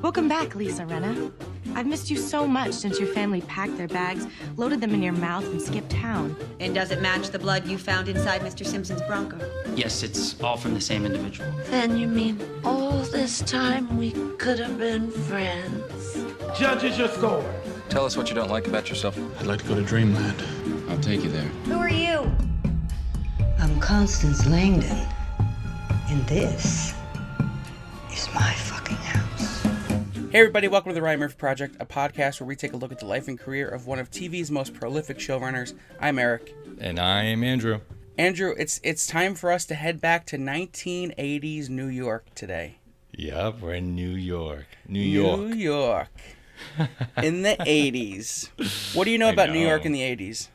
Welcome back, Lisa Renna. I've missed you so much since your family packed their bags, loaded them in your mouth, and skipped town. And does it match the blood you found inside Mr. Simpson's Bronco? Yes, it's all from the same individual. Then you mean all this time we could have been friends? Judges your score. Tell us what you don't like about yourself. I'd like to go to Dreamland. I'll take you there. Who are you? I'm Constance Langdon, and this is my fucking house. Hey everybody, welcome to the Ryan Murphy Project, a podcast where we take a look at the life and career of one of TV's most prolific showrunners. I'm Eric. And I'm Andrew. Andrew, it's time for us to head back to 1980s New York today. Yep, we're in New York. New York. In the 80s. What do you know about New York in the 80s?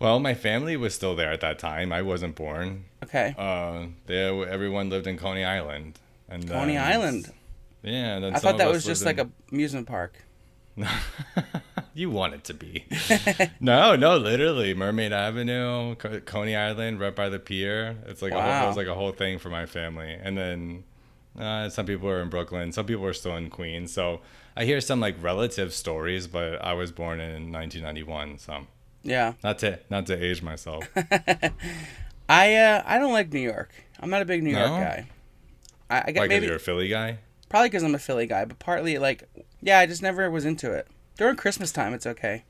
Well, my family was still there at that time. I wasn't born. Okay. Everyone lived in Coney Island. And Coney Island? Yeah. Then I thought that was just like an amusement park. You want it to be. No, literally. Mermaid Avenue, Coney Island, right by the pier. It's like it was like a whole thing for my family. And then some people are in Brooklyn. Some people are still in Queens. So I hear some like relative stories, but I was born in 1991, so yeah. Not to age myself. I don't like New York. I'm not a big New York guy. I Why, because you're a Philly guy? Probably because I'm a Philly guy, but partly like, yeah, I just never was into it. During Christmas time, it's okay.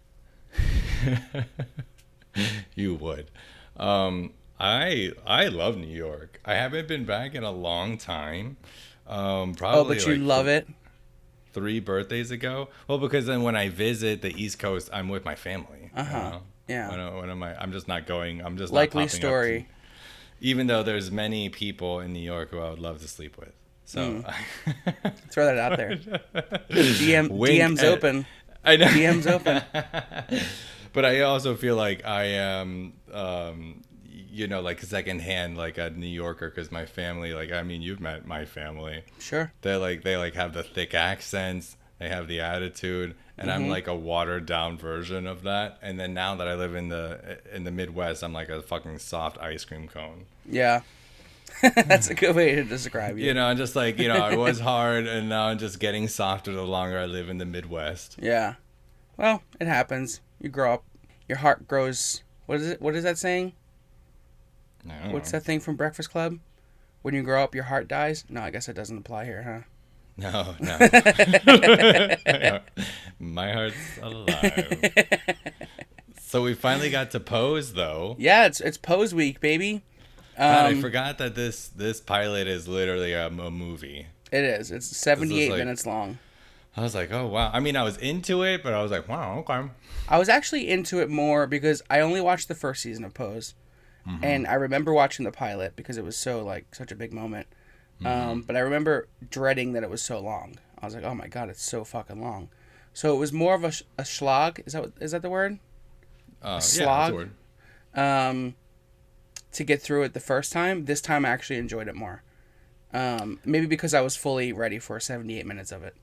You would. I love New York. I haven't been back in a long time. Probably. But you love it. 3 birthdays ago. Well, because then when I visit the East Coast, I'm with my family. Yeah. When I'm just not going. I'm just likely not popping story. Up even though there's many people in New York who I would love to sleep with. So throw that out there. DM's open. I know. DM's open. But I also feel like I am, like secondhand, like a New Yorker, because my family, like, I mean, you've met my family. Sure. They have the thick accents. They have the attitude, and I'm like a watered down version of that. And then now that I live in the Midwest, I'm like a fucking soft ice cream cone. Yeah. That's a good way to describe you. I'm just like, I was hard, and now I'm just getting softer the longer I live in the Midwest. Yeah. Well, it happens. You grow up, your heart grows. What is it? What is that saying? What's that thing from Breakfast Club? When you grow up, your heart dies? No, I guess it doesn't apply here, huh? No. My heart's alive. So we finally got to Pose, though. Yeah, it's Pose week, baby. God, I forgot that this pilot is literally a movie. It is. It's 78 minutes long. I was like, oh, wow. I mean, I was into it, but I was like, wow, okay. I was actually into it more because I only watched the first season of Pose. And I remember watching the pilot because it was such a big moment. But I remember dreading that it was so long. I was like, oh my God, it's so fucking long. So it was more of a slog. Is that the word? A slog. Yeah, that's the word. To get through it the first time. This time I actually enjoyed it more. Maybe because I was fully ready for 78 minutes of it.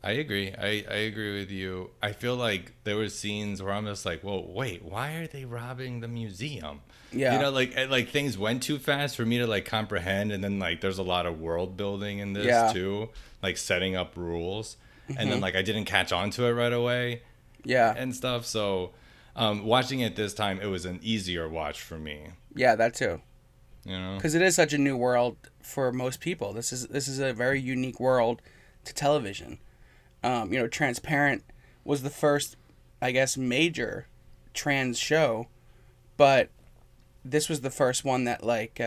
I agree. I agree with you. I feel like there were scenes where I'm just like, well, wait, why are they robbing the museum? Yeah. Like things went too fast for me to like comprehend, and then like there's a lot of world building in this too, like setting up rules, and then like I didn't catch on to it right away. Yeah. And stuff. So watching it this time, it was an easier watch for me. Yeah, that too. Because it is such a new world for most people. This is a very unique world to television. Transparent was the first, I guess, major trans show, but this was the first one that like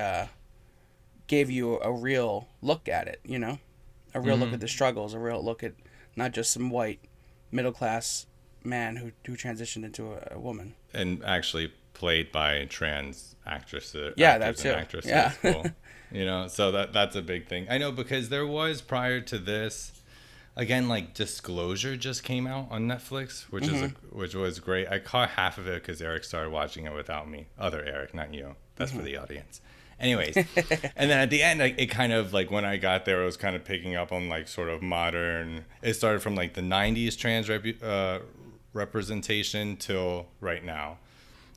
gave you a real look at it, a real look at the struggles, a real look at not just some white middle class man who transitioned into a woman and actually played by trans actresses. Yeah, that's it. Actresses. Yeah. Cool. So that's a big thing. I know, because there was, prior to this, again, like Disclosure just came out on Netflix, which was great. I caught half of it because Eric started watching it without me. Other Eric, not you. That's for the audience. Anyways, and then at the end, it kind of like, when I got there, it was kind of picking up on like sort of modern. It started from like the 90s trans representation till right now.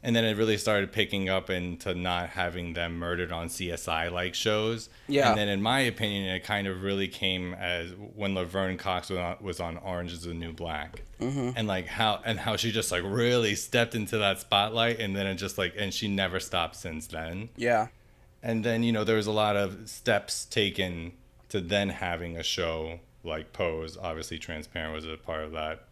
And then it really started picking up into not having them murdered on CSI like shows. Yeah. And then in my opinion, it kind of really came as when Laverne Cox was on Orange is the New Black. Mm-hmm. And like how she just like really stepped into that spotlight, and then it just like, and she never stopped since then. Yeah. And then, you know, there was a lot of steps taken to then having a show like Pose. Obviously Transparent was a part of that.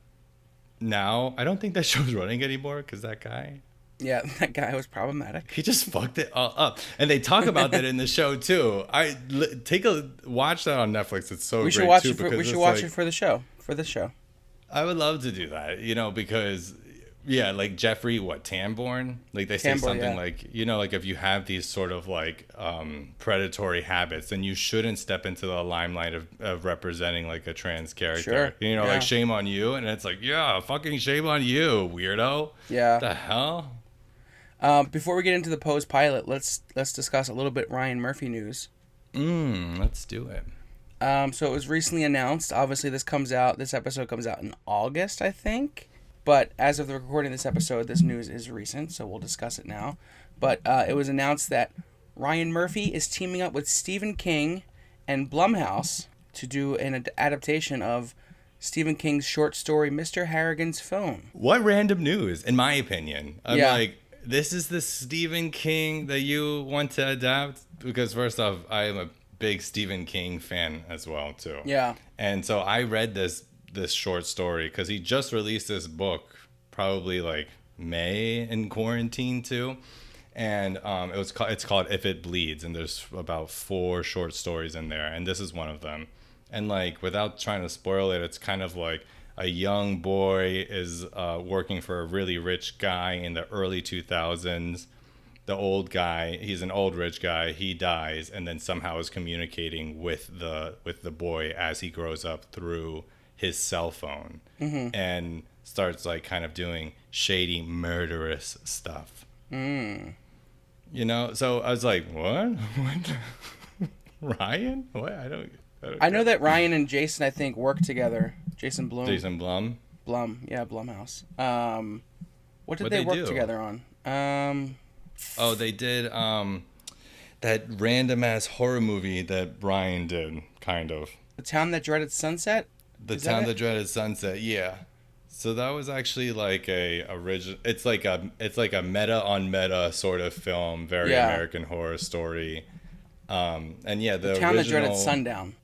Now, I don't think that show's running anymore because that guy... Yeah, that guy was problematic. He just fucked it all up. And they talk about that in the show, too. Watch that on Netflix. It's so great, too. We should watch it for the show. For the show. I would love to do that, you know, because... Yeah, like Jeffrey, Tamborn? Like they say something like, you know, like if you have these sort of like predatory habits, then you shouldn't step into the limelight of representing like a trans character. Sure. You know, like shame on you. And it's like, yeah, fucking shame on you, weirdo. Yeah. What the hell? Before we get into the Pose pilot, let's discuss a little bit Ryan Murphy news. Let's do it. So it was recently announced. Obviously, this episode comes out in August, I think. But as of the recording of this episode, this news is recent, so we'll discuss it now. But it was announced that Ryan Murphy is teaming up with Stephen King and Blumhouse to do an adaptation of Stephen King's short story, Mr. Harrigan's Phone. What random news, in my opinion. I'm like, this is the Stephen King that you want to adapt? Because first off, I am a big Stephen King fan as well, too. Yeah. And so I read this short story because he just released this book probably like May in quarantine too, and it's called If It Bleeds, and there's about 4 short stories in there, and this is one of them. And like without trying to spoil it, it's kind of like a young boy is working for a really rich guy in the early 2000s. The old guy, he's an old rich guy, he dies, and then somehow is communicating with the boy as he grows up through his cell phone, and starts like kind of doing shady, murderous stuff. You know, so I was like, what? Ryan? What? I don't I know that Ryan and Jason, I think, work together. Jason Blum. Jason Blum. Yeah, Blumhouse. What did they work do? together on? They did that random ass horror movie that Ryan did, kind of. The Town That Dreaded Sunset. The Town That Dreaded Sunset, yeah. So that was actually like a original. It's like a meta on meta sort of film, very American Horror Story. And yeah, the Town original, That Dreaded Sundown.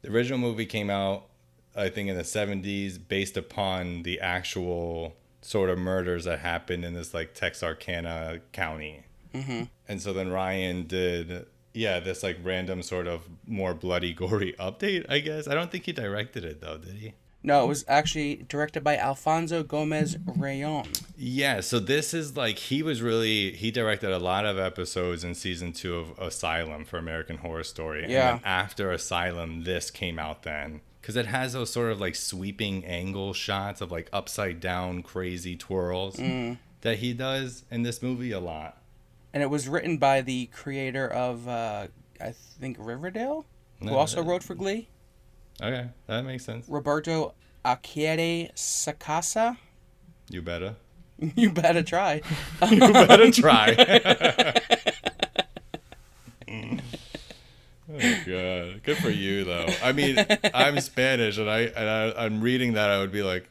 The original movie came out, I think, in the 70s, based upon the actual sort of murders that happened in this like Texarkana County. Mm-hmm. And so then Ryan did. Yeah, this like random sort of more bloody, gory update, I guess. I don't think he directed it though, did he? No, it was actually directed by Alfonso Gomez Rayon. Yeah, so this is like he directed a lot of episodes in season 2 of Asylum for American Horror Story. Yeah. And then after Asylum, this came out then. Because it has those sort of like sweeping angle shots of like upside down crazy twirls that he does in this movie a lot. And it was written by the creator of, I think, Riverdale, who also wrote for Glee. Okay, that makes sense. Roberto Aquiere Sacasa. You better. You better try. You better try. Oh God, good for you though. I mean, I'm Spanish, and I'm reading that. I would be like,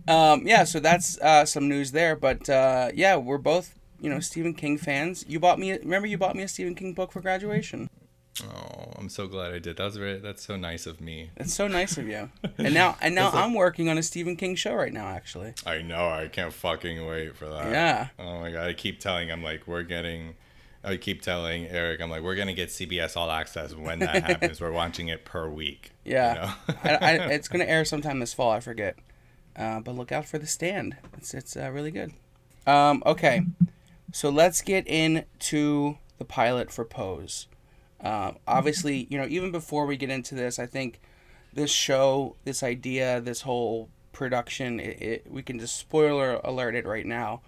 yeah. So that's some news there. But yeah, we're both Stephen King fans. You bought me a Stephen King book for graduation. Oh, I'm so glad I did. That's so nice of me. That's so nice of you. And now I'm working on a Stephen King show right now, actually. I know. I can't fucking wait for that. Yeah. Oh my God. I keep telling Eric, I'm like, we're gonna get CBS All Access when that happens. We're watching it per week. Yeah. It's gonna air sometime this fall. I forget. But look out for The Stand. It's really good. Okay. So let's get into the pilot for Pose. Obviously, even before we get into this, I think this show, this idea, this whole production, we can just spoiler alert it right now.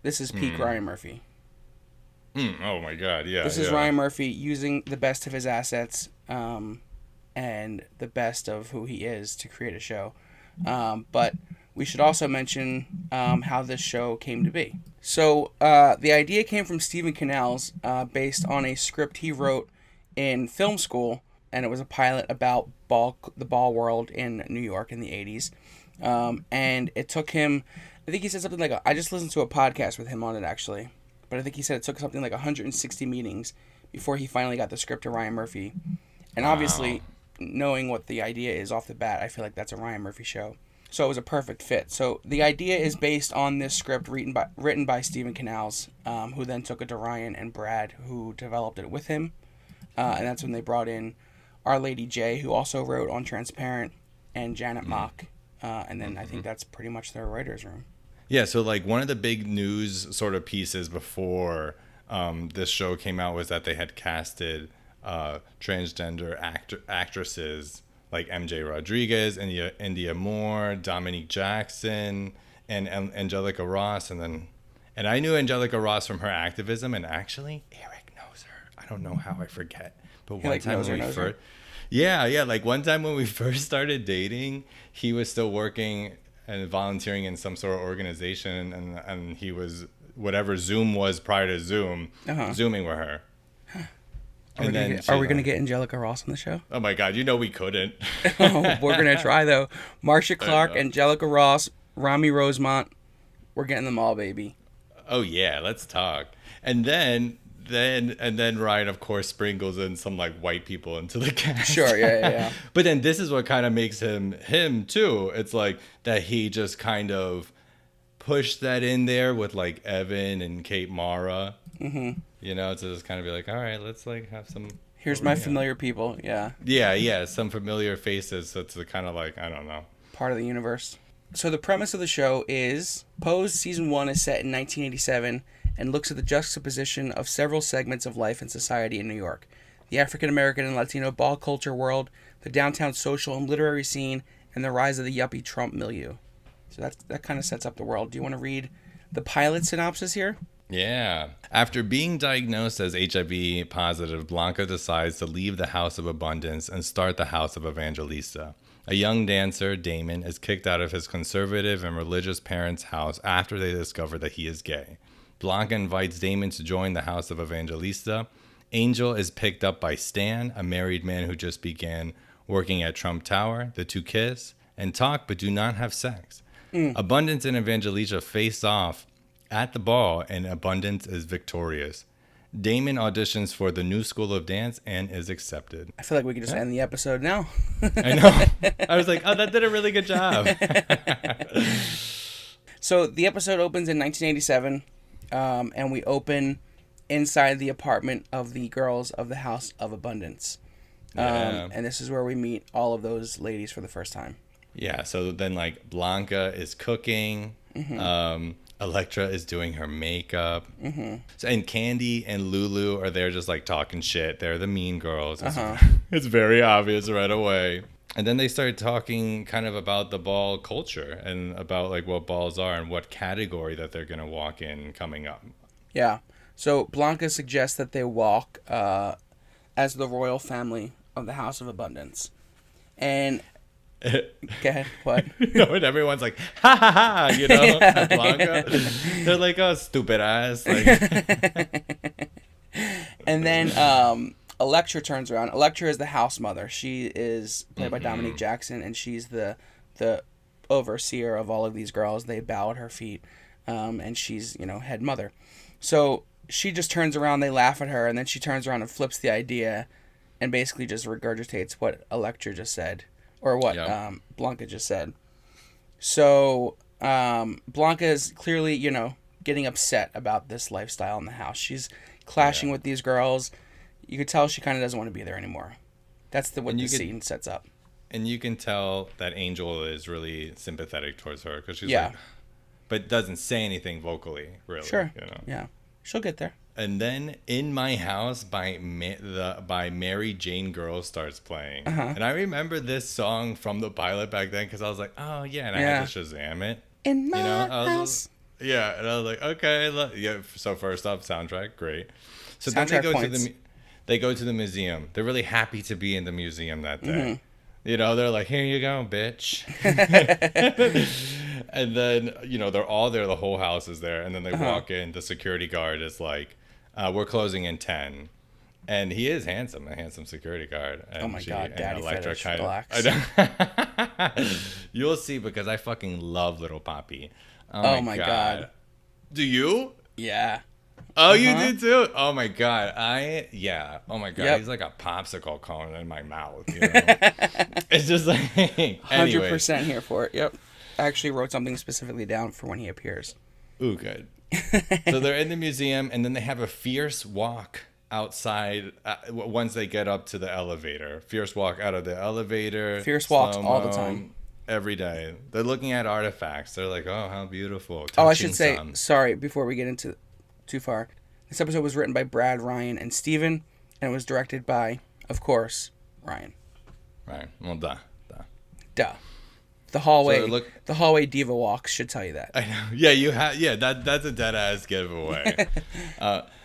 This is peak Ryan Murphy. Oh my God, yeah. This is Ryan Murphy using the best of his assets and the best of who he is to create a show. But we should also mention how this show came to be. So the idea came from Stephen Canals based on a script he wrote in film school, and it was a pilot about the ball world in New York in the 80s. And it took him, I think he said something like, I just listened to a podcast with him on it actually, but I think he said it took something like 160 meetings before he finally got the script to Ryan Murphy. And obviously, knowing what the idea is off the bat, I feel like that's a Ryan Murphy show. So it was a perfect fit. So the idea is based on this script written by Stephen Canals, who then took it to Ryan and Brad, who developed it with him. And that's when they brought in Our Lady J, who also wrote on Transparent, and Janet Mock. And then I think that's pretty much their writer's room. Yeah, so like one of the big news sort of pieces before this show came out was that they had casted transgender actresses like MJ Rodriguez, India Moore, Dominique Jackson, and Angelica Ross, and I knew Angelica Ross from her activism, and actually Eric knows her. I don't know how I forget, but one time when we first, like one time when we first started dating, he was still working and volunteering in some sort of organization, and he was whatever Zoom was prior to Zoom, Zooming with her. Are we going to get Angelica Ross on the show? Oh my God, we couldn't. Oh, we're going to try though. Marcia Clark, Angelica Ross, Rami Rosemont. We're getting them all, baby. Oh yeah, let's talk. And then Ryan, of course, sprinkles in some like white people into the cast. Sure, yeah. But then this is what kind of makes him too. It's like that he just kind of pushed that in there with like Evan and Kate Mara. Mm-hmm. To just kind of be like, all right, let's like have some. Here's my familiar people. Yeah. Yeah, some familiar faces. That's the kind of like, I don't know, part of the universe. So the premise of the show is Pose season 1 is set in 1987 and looks at the juxtaposition of several segments of life and society in New York: the African American and Latino ball culture world, the downtown social and literary scene, and the rise of the yuppie Trump milieu. So that kind of sets up the world. Do you want to read the pilot synopsis here? Yeah. After being diagnosed as HIV positive, Blanca decides to leave the House of Abundance and start the House of Evangelista. A young dancer, Damon, is kicked out of his conservative and religious parents' house after they discover that he is gay. Blanca invites Damon to join the House of Evangelista. Angel is picked up by Stan, a married man who just began working at Trump Tower. The two kiss and talk but do not have sex. Abundance and Evangelista face off at the ball, and Abundance is victorious. Damon auditions for the new school of dance and is accepted. I feel like we could just end the episode now. I know. I was like, oh, that did a really good job. So the episode opens in 1987, and we open inside the apartment of the girls of the House of Abundance. And this is where we meet all of those ladies for the first time. Yeah, so then like Blanca is cooking. Electra is doing her makeup. So, and Candy and Lulu are there just like talking shit. They're the mean girls. It's very obvious right away. And then they start talking kind of about the ball culture and about like what balls are and what category that they're going to walk in coming up. Yeah. So Blanca suggests that they walk as the royal family of the House of Abundance. And go ahead. What? And everyone's like, ha ha ha, at Blanca. They're like, oh, stupid ass. Like. And then Electra turns around. Electra is the house mother. She is played by Dominique Jackson, and she's the overseer of all of these girls. They bow at her feet, and she's head mother. So she just turns around. They laugh at her, and then she turns around and flips the idea, and basically just regurgitates what Electra just said. Or what Blanca just said. So Blanca is clearly, getting upset about this lifestyle in the house. She's clashing with these girls. You could tell she kind of doesn't want to be there anymore. That's what the scene sets up. And you can tell that Angel is really sympathetic towards her because she's like, but doesn't say anything vocally, really. Sure. Yeah, she'll get there. And then In My House by Mary Jane Girl starts playing. And I remember this song from the pilot back then because I was like, oh, yeah. And I had to Shazam it. In My House. Yeah. And I was like, okay. Yeah. So first off, soundtrack, great. So soundtrack then they go to the museum. They're really happy to be in the museum that day. They're like, here you go, bitch. And then, they're all there. The whole house is there. And then they walk in. The security guard is like, we're closing in 10. And he is handsome, a handsome security guard. And Oh my God, daddy Electra fetish, relax. You'll see, because I fucking love Little Poppy. Oh my God. Do you? Yeah. Oh, you do too? Oh my God. Oh my God. Yep. He's like a popsicle cone in my mouth. It's just like, anyway. 100% here for it. Yep. I actually wrote something specifically down for when he appears. Ooh, good. So they're in the museum, and then they have a fierce walk outside once they get up to the elevator. Fierce walk out of the elevator. Fierce walks all the time. Every day. They're looking at artifacts. They're like, oh, how beautiful. Oh, I should say, some. sorry, before we get into too far. This episode was written by Brad, Ryan, and Steven, and it was directed by, of course, Ryan. Right. Well, duh. The hallway, So the hallway diva walks should tell you that. I know. Yeah, you have. Yeah, that's a dead ass giveaway.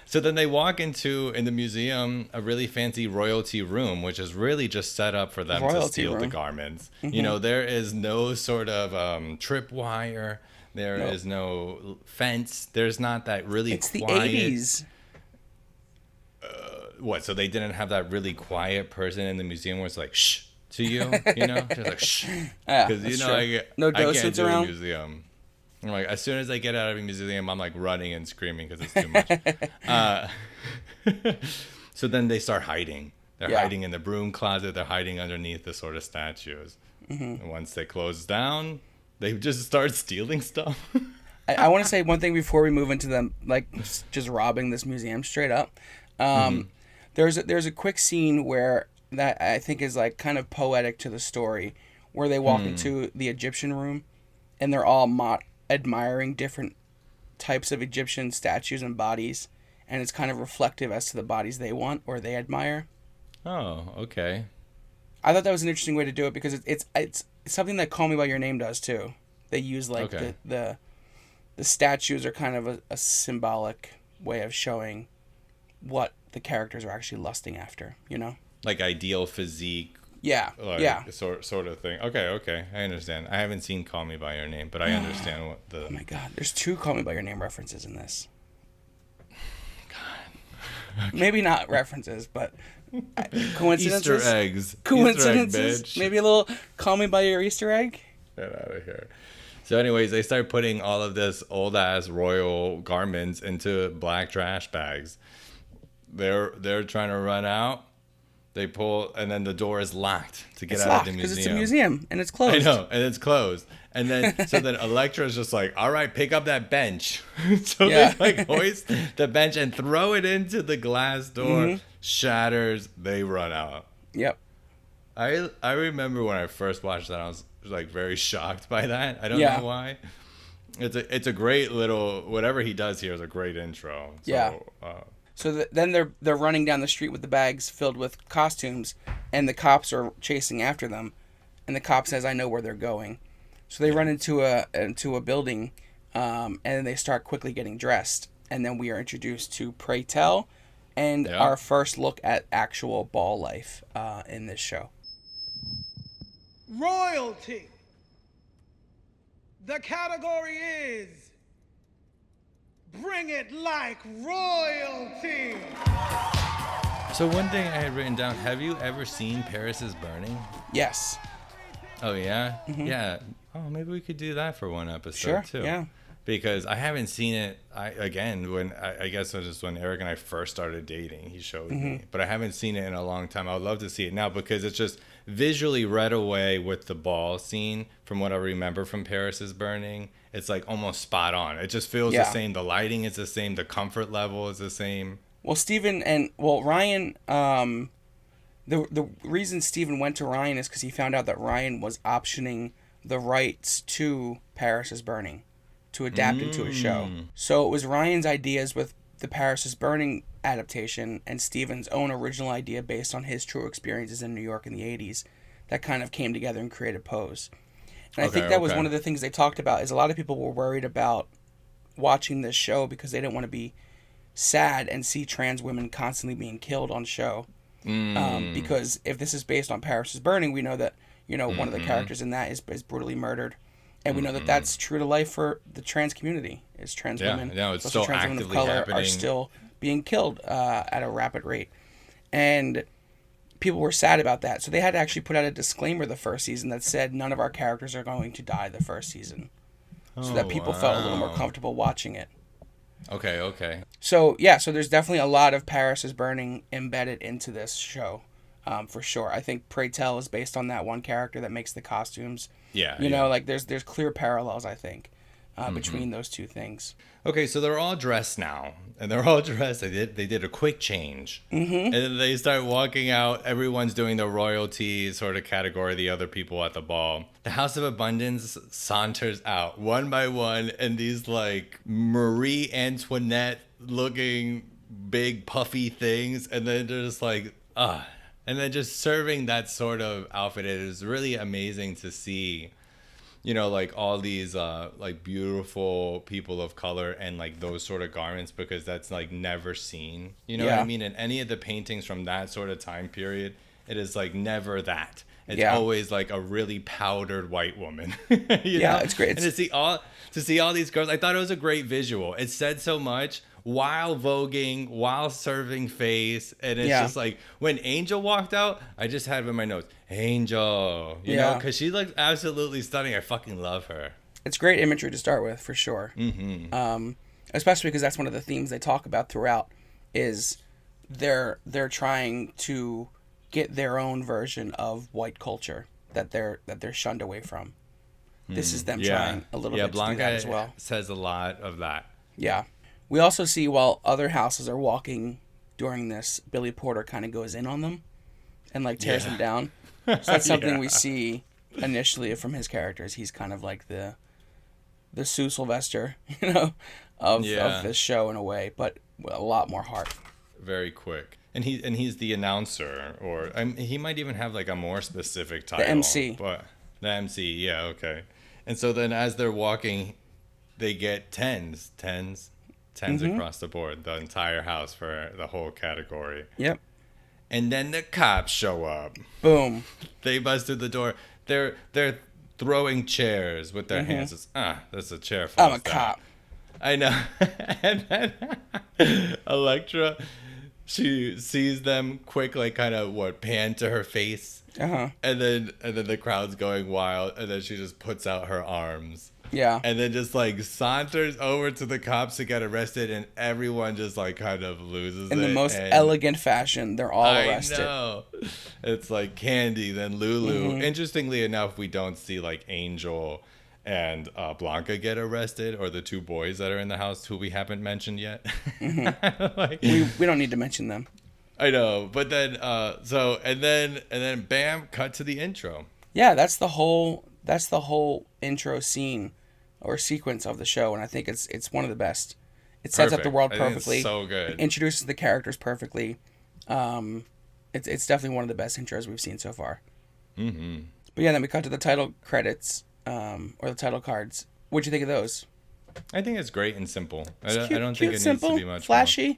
So then they walk in the museum, a really fancy royalty room, which is really just set up for them to steal the garments. There is no sort of tripwire. There is no fence. There's not that really It's the quiet. 80s. What? So they didn't have that really quiet person in the museum where it's like, shh, to you, just like, shh. Because, No I can't docents do around? a museum. I'm like, as soon as I get out of a museum, I'm like running and screaming because it's too much. So then they start hiding. They're hiding in the broom closet. They're hiding underneath the sort of statues. And once they close down, they just start stealing stuff. I want to say one thing before we move into them, like just robbing this museum straight up. There's a quick scene where that I think is like kind of poetic to the story, where they walk into the Egyptian room, and they're all admiring different types of Egyptian statues and bodies, and it's kind of reflective as to the bodies they want or they admire. Oh, okay. I thought that was an interesting way to do it because it's something that Call Me by Your Name does too. They use like the statues are kind of a symbolic way of showing what the characters are actually lusting after, Like ideal physique. Yeah, Sort of thing. Okay, I understand. I haven't seen Call Me by Your Name, but I understand what the. Oh my God, there's 2 Call Me by Your Name references in this. God. Okay. Maybe not references, but coincidences. Easter eggs. Coincidences. Easter egg, bitch. Maybe a little Call Me by Your Easter egg. Get out of here. So, anyways, they start putting all of this old ass royal garments into black trash bags. They're trying to run out. They pull, and then the door is locked to get out of the museum. Because it's a museum, and it's closed. I know, and it's closed. And then, Electra's just like, all right, pick up that bench. So they like hoist the bench and throw it into the glass door. Shatters. They run out. Yep. I remember when I first watched that, I was like very shocked by that. I don't know why. It's a great little, whatever he does here is a great intro. So, So then they're running down the street with the bags filled with costumes, and the cops are chasing after them, and the cop says, "I know where they're going." So they run into a building, and then they start quickly getting dressed, and then we are introduced to Pray Tell, and our first look at actual ball life in this show. Royalty. The category is Bring It Like Royalty. So one thing I had written down, have you ever seen Paris is Burning? Yes. Oh, yeah? Yeah. Oh, maybe we could do that for one episode, too. Yeah. Because I haven't seen it, I guess it was just when Eric and I first started dating, he showed me. But I haven't seen it in a long time. I would love to see it now because it's just visually read away with the ball scene from what I remember from Paris is Burning. It's like almost spot on. It just feels the same. The lighting is the same. The comfort level is the same. Well, Ryan, the reason Steven went to Ryan is because he found out that Ryan was optioning the rights to Paris is Burning to adapt into a show. So it was Ryan's ideas with the Paris is Burning adaptation and Steven's own original idea based on his true experiences in New York in the 80s that kind of came together and created Pose. And I think that was one of the things they talked about is a lot of people were worried about watching this show because they didn't want to be sad and see trans women constantly being killed on show. Because if this is based on Paris is Burning, we know that, one of the characters in that is brutally murdered. And we know that that's true to life for the trans community. Is trans women, no, it's especially still trans women of actively color, happening. are still being killed at a rapid rate. And people were sad about that. So they had to actually put out a disclaimer the first season that said none of our characters are going to die the first season. So that people felt a little more comfortable watching it. Okay. So, yeah, so there's definitely a lot of Paris is Burning embedded into this show, for sure. I think Pray Tell is based on that one character that makes the costumes. Yeah. You know, like there's clear parallels, I think, between those two things. Okay, so they're all dressed now, and they're all dressed. They did a quick change, and then they start walking out. Everyone's doing the royalty sort of category. The other people at the ball. The House of Abundance saunters out one by one, and these like Marie Antoinette looking big puffy things, and then they're just like and then just serving that sort of outfit. It is really amazing to see. You know, like all these like beautiful people of color and like those sort of garments, because that's like never seen. You know what I mean? In any of the paintings from that sort of time period, it is like never that. It's always like a really powdered white woman. you know? It's great. And to see all these girls, I thought it was a great visual. It said so much while voguing, while serving face, and it's just like when Angel walked out, I just had it in my notes, Angel, you know, because she looks absolutely stunning. I fucking love her. It's great imagery to start with, for sure. Especially because that's one of the themes they talk about throughout, is they're trying to get their own version of white culture that they're shunned away from. This is them trying a little bit Blanca to do that as well. says a lot of that. Yeah. We also see while other houses are walking during this, Billy Porter kind of goes in on them and like tears them down. So that's something we see initially from his characters. He's kind of like the Sue Sylvester, you know, of this show in a way, but with a lot more heart. Very quick. And he's the announcer, or he might even have like a more specific title. The MC. But the MC, yeah, okay. And so then as they're walking, they get tens across the board, the entire house for the whole category. Yep. And then the cops show up. Boom. They bust through the door. They're throwing chairs with their hands. It's, that's a chair. I'm a cop. I know. And then Electra, she sees them quick, like kind of pan to her face. And then the crowd's going wild, and then she just puts out her arms. Yeah. And then just like saunters over to the cops to get arrested, and everyone just like kind of loses it. In the most elegant fashion, they're all arrested. I know. It's like Candy, then Lulu. Interestingly enough, we don't see like Angel and Blanca get arrested, or the two boys that are in the house who we haven't mentioned yet. Like, we don't need to mention them. I know, but then and then bam, cut to the intro. Yeah, that's the whole intro scene or sequence of the show, and I think it's one of the best. It sets up the world perfectly. It's so good. It introduces the characters perfectly. It's definitely one of the best intros we've seen so far. But yeah, then we cut to the title credits, or the title cards. What'd you think of those? I think it's great and simple. I don't cute, think it simple, needs to be much flashy. More.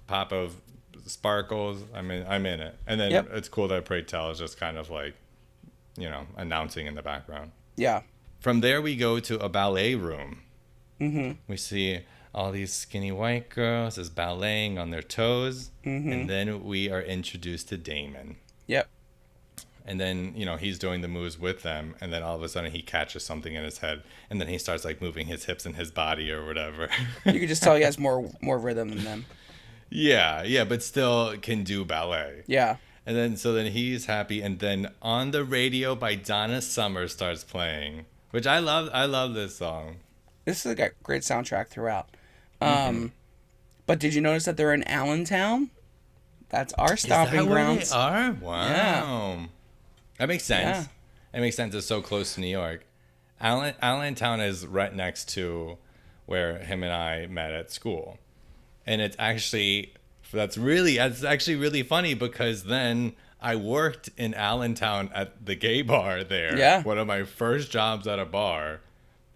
Pop of sparkles. I'm in it. And then it's cool that Pray Tell is just kind of like, you know, announcing in the background. Yeah. From there, we go to a ballet room. We see all these skinny white girls is balleting on their toes. And then we are introduced to Damon. Yep. And then, you know, he's doing the moves with them. And then all of a sudden he catches something in his head. And then he starts like moving his hips and his body or whatever. You can just tell he has more rhythm than them. Yeah, but still can do ballet. Yeah. And then so then he's happy, and then On the Radio by Donna Summer starts playing, which I love this song. This is a great soundtrack throughout. But did you notice that they're in Allentown? That's our stomping grounds. Is that where they are? Wow. Yeah. That makes sense. Yeah. It makes sense. It's so close to New York. Allentown is right next to where him and I met at school. And it's actually really funny, because then I worked in Allentown at the gay bar there. Yeah. One of my first jobs at a bar.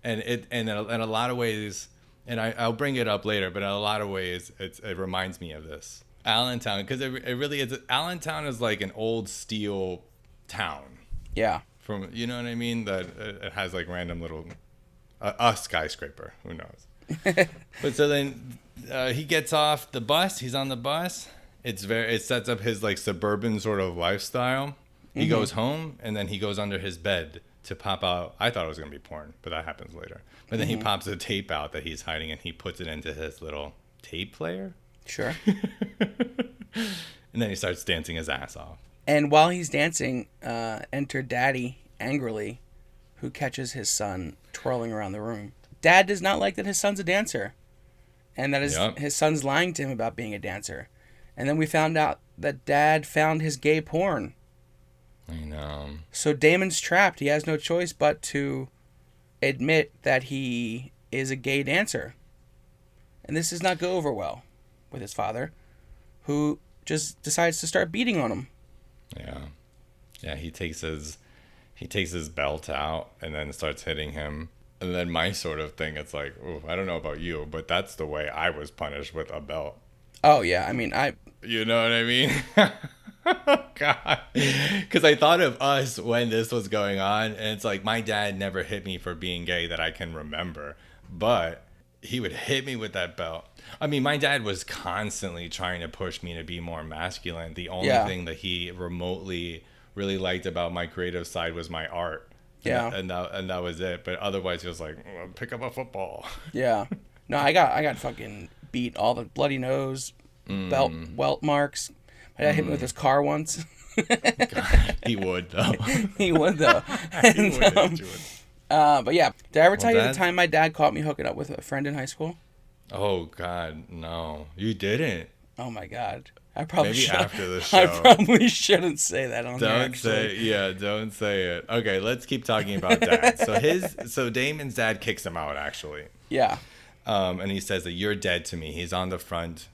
And in a lot of ways, and I'll bring it up later, but in a lot of ways it reminds me of this. Allentown, because it really is. Allentown is like an old steel town. Yeah. from, you know what I mean? That it has like random little a skyscraper. Who knows? But so then he gets off the bus. He's on the bus. It sets up his like suburban sort of lifestyle. He goes home and then he goes under his bed to pop out. I thought it was gonna be porn, but that happens later. But then he pops a tape out that he's hiding and he puts it into his little tape player. Sure. And then he starts dancing his ass off. And while he's dancing, enter Daddy angrily, who catches his son twirling around the room. Dad does not like that his son's a dancer, and that his son's lying to him about being a dancer. And then we found out that Dad found his gay porn. I know. So Damon's trapped. He has no choice but to admit that he is a gay dancer. And this does not go over well with his father, who just decides to start beating on him. Yeah, he takes his belt out and then starts hitting him. And then my sort of thing, it's like, ooh, I don't know about you, but that's the way I was punished, with a belt. Oh yeah, I mean, you know what I mean? God, because I thought of us when this was going on, and it's like my dad never hit me for being gay that I can remember, but he would hit me with that belt. I mean, my dad was constantly trying to push me to be more masculine. The only thing that he remotely really liked about my creative side was my art. Yeah. And that was it. But otherwise, he was like, pick up a football. Yeah. No, I got fucking beat. All the bloody nose, welt marks. My dad hit me with his car once. God, he would, though. He would, though. And, but yeah, did I ever tell you the time my dad caught me hooking up with a friend in high school? Oh God, no, you didn't. Oh my God, I probably maybe should. After the show. I probably shouldn't say that on there. Don't say it. Okay, let's keep talking about Dad. So Damon's dad kicks him out, actually. Yeah. And he says that you're dead to me. He's on the front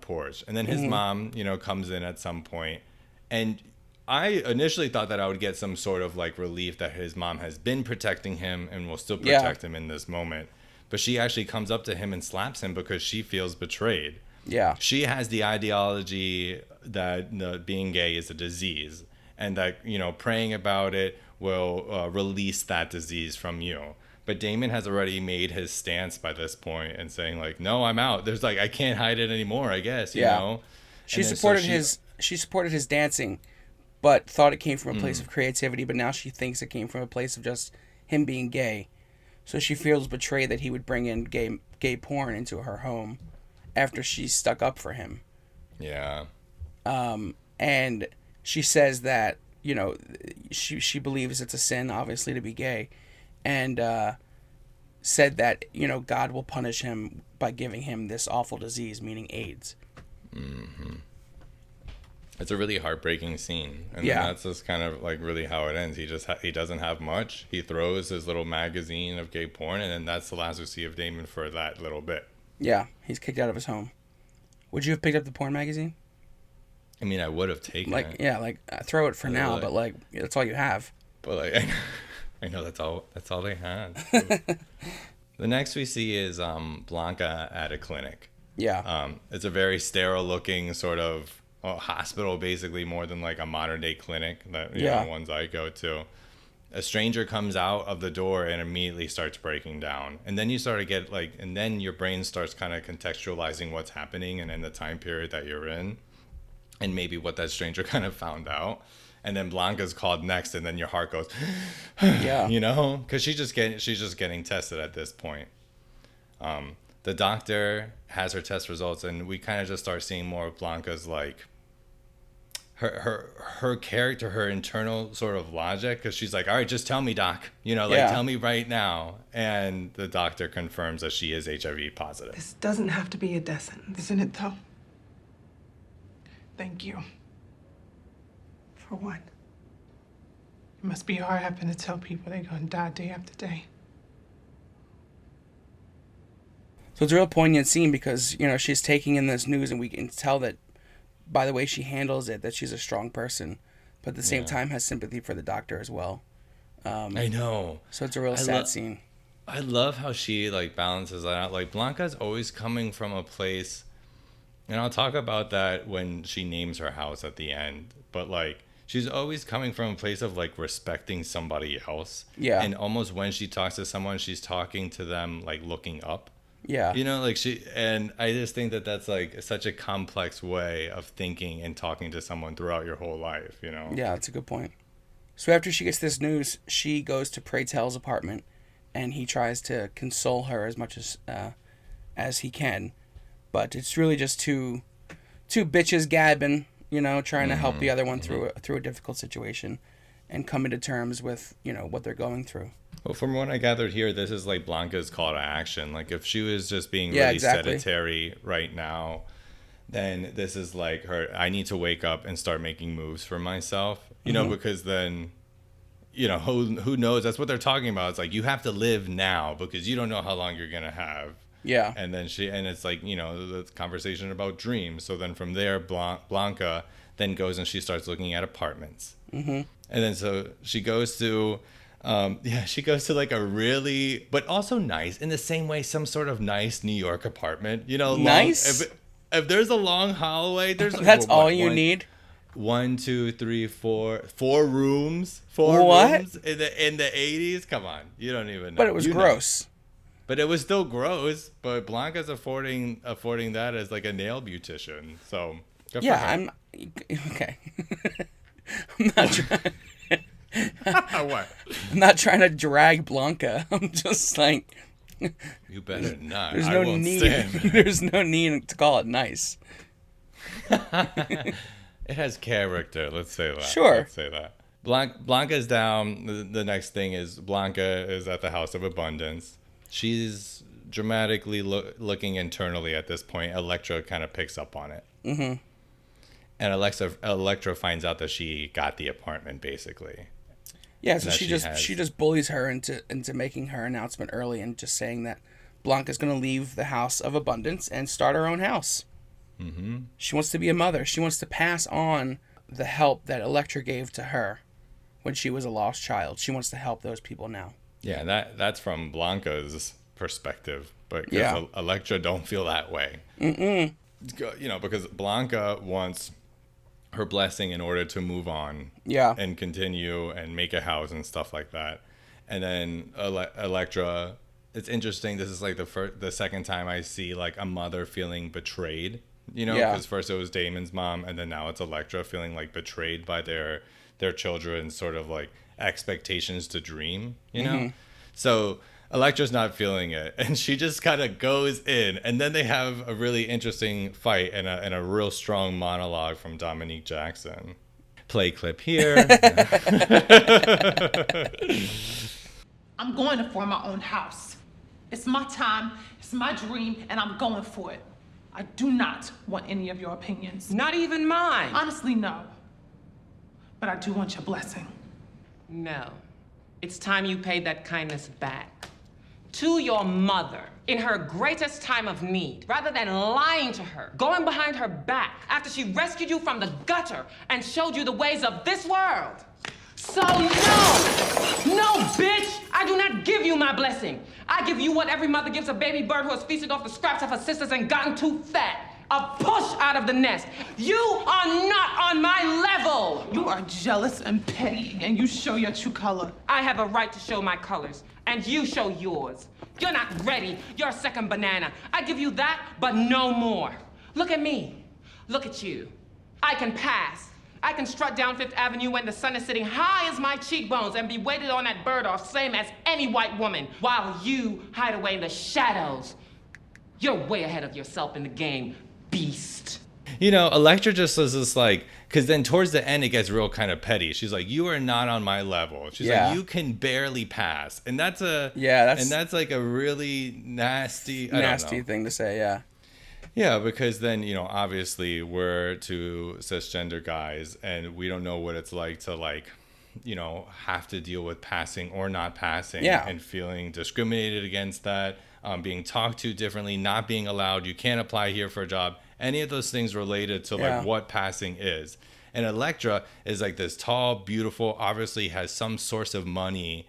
porch, and then his mom, comes in at some point, and I initially thought that I would get some sort of like relief that his mom has been protecting him and will still protect him in this moment. But she actually comes up to him and slaps him because she feels betrayed. Yeah. She has the ideology that being gay is a disease, and that, praying about it will release that disease from you. But Damon has already made his stance by this point and saying like, no, I'm out. There's like, I can't hide it anymore, I guess, you know? She supported his dancing, but thought it came from a place of creativity, but now she thinks it came from a place of just him being gay. So she feels betrayed that he would bring in gay porn into her home after she stuck up for him. Yeah. And she says that, she believes it's a sin, obviously, to be gay. And said that, God will punish him by giving him this awful disease, meaning AIDS. Mm-hmm. It's a really heartbreaking scene, and then that's just kind of like really how it ends. He doesn't have much. He throws his little magazine of gay porn, and then that's the last we see of Damon for that little bit. Yeah, he's kicked out of his home. Would you have picked up the porn magazine? I mean, I would have taken it. Yeah, throw it for now, but that's all you have. But I know that's all they had. The next we see is Blanca at a clinic. Yeah. It's a very sterile looking sort of hospital, basically, more than like a modern day clinic that ones I go to. A stranger comes out of the door and immediately starts breaking down, and then you start to get and then your brain starts kind of contextualizing what's happening and in the time period that you're in, and maybe what that stranger kind of found out. And then Blanca's called next, and then your heart goes, yeah, because she's just getting tested at this point. The doctor has her test results, and we kind of just start seeing more of Blanca's her character, her internal sort of logic, because she's like, all right, just tell me, doc, tell me right now. And the doctor confirms that she is HIV positive. This doesn't have to be a death sentence, isn't it, though? Thank you. For what? It must be hard having to tell people they're gonna die day after day. So it's a real poignant scene because, she's taking in this news, and we can tell that by the way she handles it, that she's a strong person, but at the same time has sympathy for the doctor as well. I know. So it's a real sad scene. I love how she balances that out. Blanca's always coming from a place, and I'll talk about that when she names her house at the end, but she's always coming from a place of like respecting somebody else. Yeah. And almost when she talks to someone, she's talking to them like looking up. Yeah. You know, like and I just think that that's like such a complex way of thinking and talking to someone throughout your whole life, you know? Yeah, that's a good point. So after she gets this news, she goes to Pray Tell's apartment, and he tries to console her as much as he can. But it's really just two bitches gabbing, you know, trying to help the other one through a difficult situation and coming to terms with, you know, what they're going through. Well, from what I gathered here, this is like Blanca's call to action. Like if she was just being Yeah, really exactly. sedentary right now, then this is like her, I need to wake up and start making moves for myself, you know, because then, you know, who knows? That's what they're talking about. It's like, you have to live now because you don't know how long you're going to have. Yeah. And then and it's like, you know, the conversation about dreams. So then from there, Blanca then goes and she starts looking at apartments. And then so she goes to, she goes to like a really, but also nice, in the same way, some sort of nice New York apartment, you know, nice. If there's a long hallway, there's that's all you need. 1, 2, 3, 4 rooms. Four What? rooms in the 80s. Come on, you don't even know. But it was gross. But it was still gross. But Blanca's affording that as like a nail beautician. So good for her. I'm okay. I'm not trying. What? I'm not trying to drag Blanca. I'm just like, You better not. there's I no won't need. stand. There's no need to call it nice. It has character. Let's say that. Sure. Let's say that. Blanca's down. The next thing is Blanca is at the House of Abundance. She's dramatically looking internally at this point. Elektra kind of picks up on it. And Elektra finds out that she got the apartment, basically. Yeah, so she just bullies her into making her announcement early and just saying that Blanca's going to leave the House of Abundance and start her own house. She wants to be a mother. She wants to pass on the help that Elektra gave to her when she was a lost child. She wants to help those people now. Yeah, that's from Blanca's perspective, but Yeah. Elektra don't feel that way. You know, because Blanca wants her blessing in order to move on. Yeah. And continue and make a house and stuff like that. And then Elektra, it's interesting. This is like the second time I see like a mother feeling betrayed. You know, because first it was Damon's mom, and then now it's Elektra feeling like betrayed by their children's sort of like expectations to dream. You know, so Elektra's not feeling it, and she just kind of goes in, and then they have a really interesting fight and a real strong monologue from Dominique Jackson. Play clip here. I'm going to form my own house. It's my time, it's my dream, and I'm going for it. I do not want any of your opinions. Not even mine. Honestly, no. But I do want your blessing. No. It's time you paid that kindness back. To your mother, in her greatest time of need, rather than lying to her, going behind her back after she rescued you from the gutter and showed you the ways of this world. So no, bitch, I do not give you my blessing. I give you what every mother gives a baby bird who has feasted off the scraps of her sisters and gotten too fat. A push out of the nest. You are not on my level. You are jealous and petty, and you show your true color. I have a right to show my colors, and you show yours. You're not ready. You're a second banana. I give you that, but no more. Look at me. Look at you. I can pass. I can strut down Fifth Avenue when the sun is sitting high as my cheekbones and be waited on at Bergdorf, same as any white woman, while you hide away in the shadows. You're way ahead of yourself in the game, beast. You know, Elektra just was this like, because then towards the end it gets real kind of petty. She's like, "You are not on my level." She's like, "You can barely pass," and that's like a really nasty thing to say. Yeah. Yeah, because then, you know, obviously we're two cisgender guys and we don't know what it's like to like, you know, have to deal with passing or not passing and feeling discriminated against that, being talked to differently, not being allowed. You can't apply here for a job. Any of those things related to like what passing is. And Elektra is like this tall, beautiful, obviously has some source of money.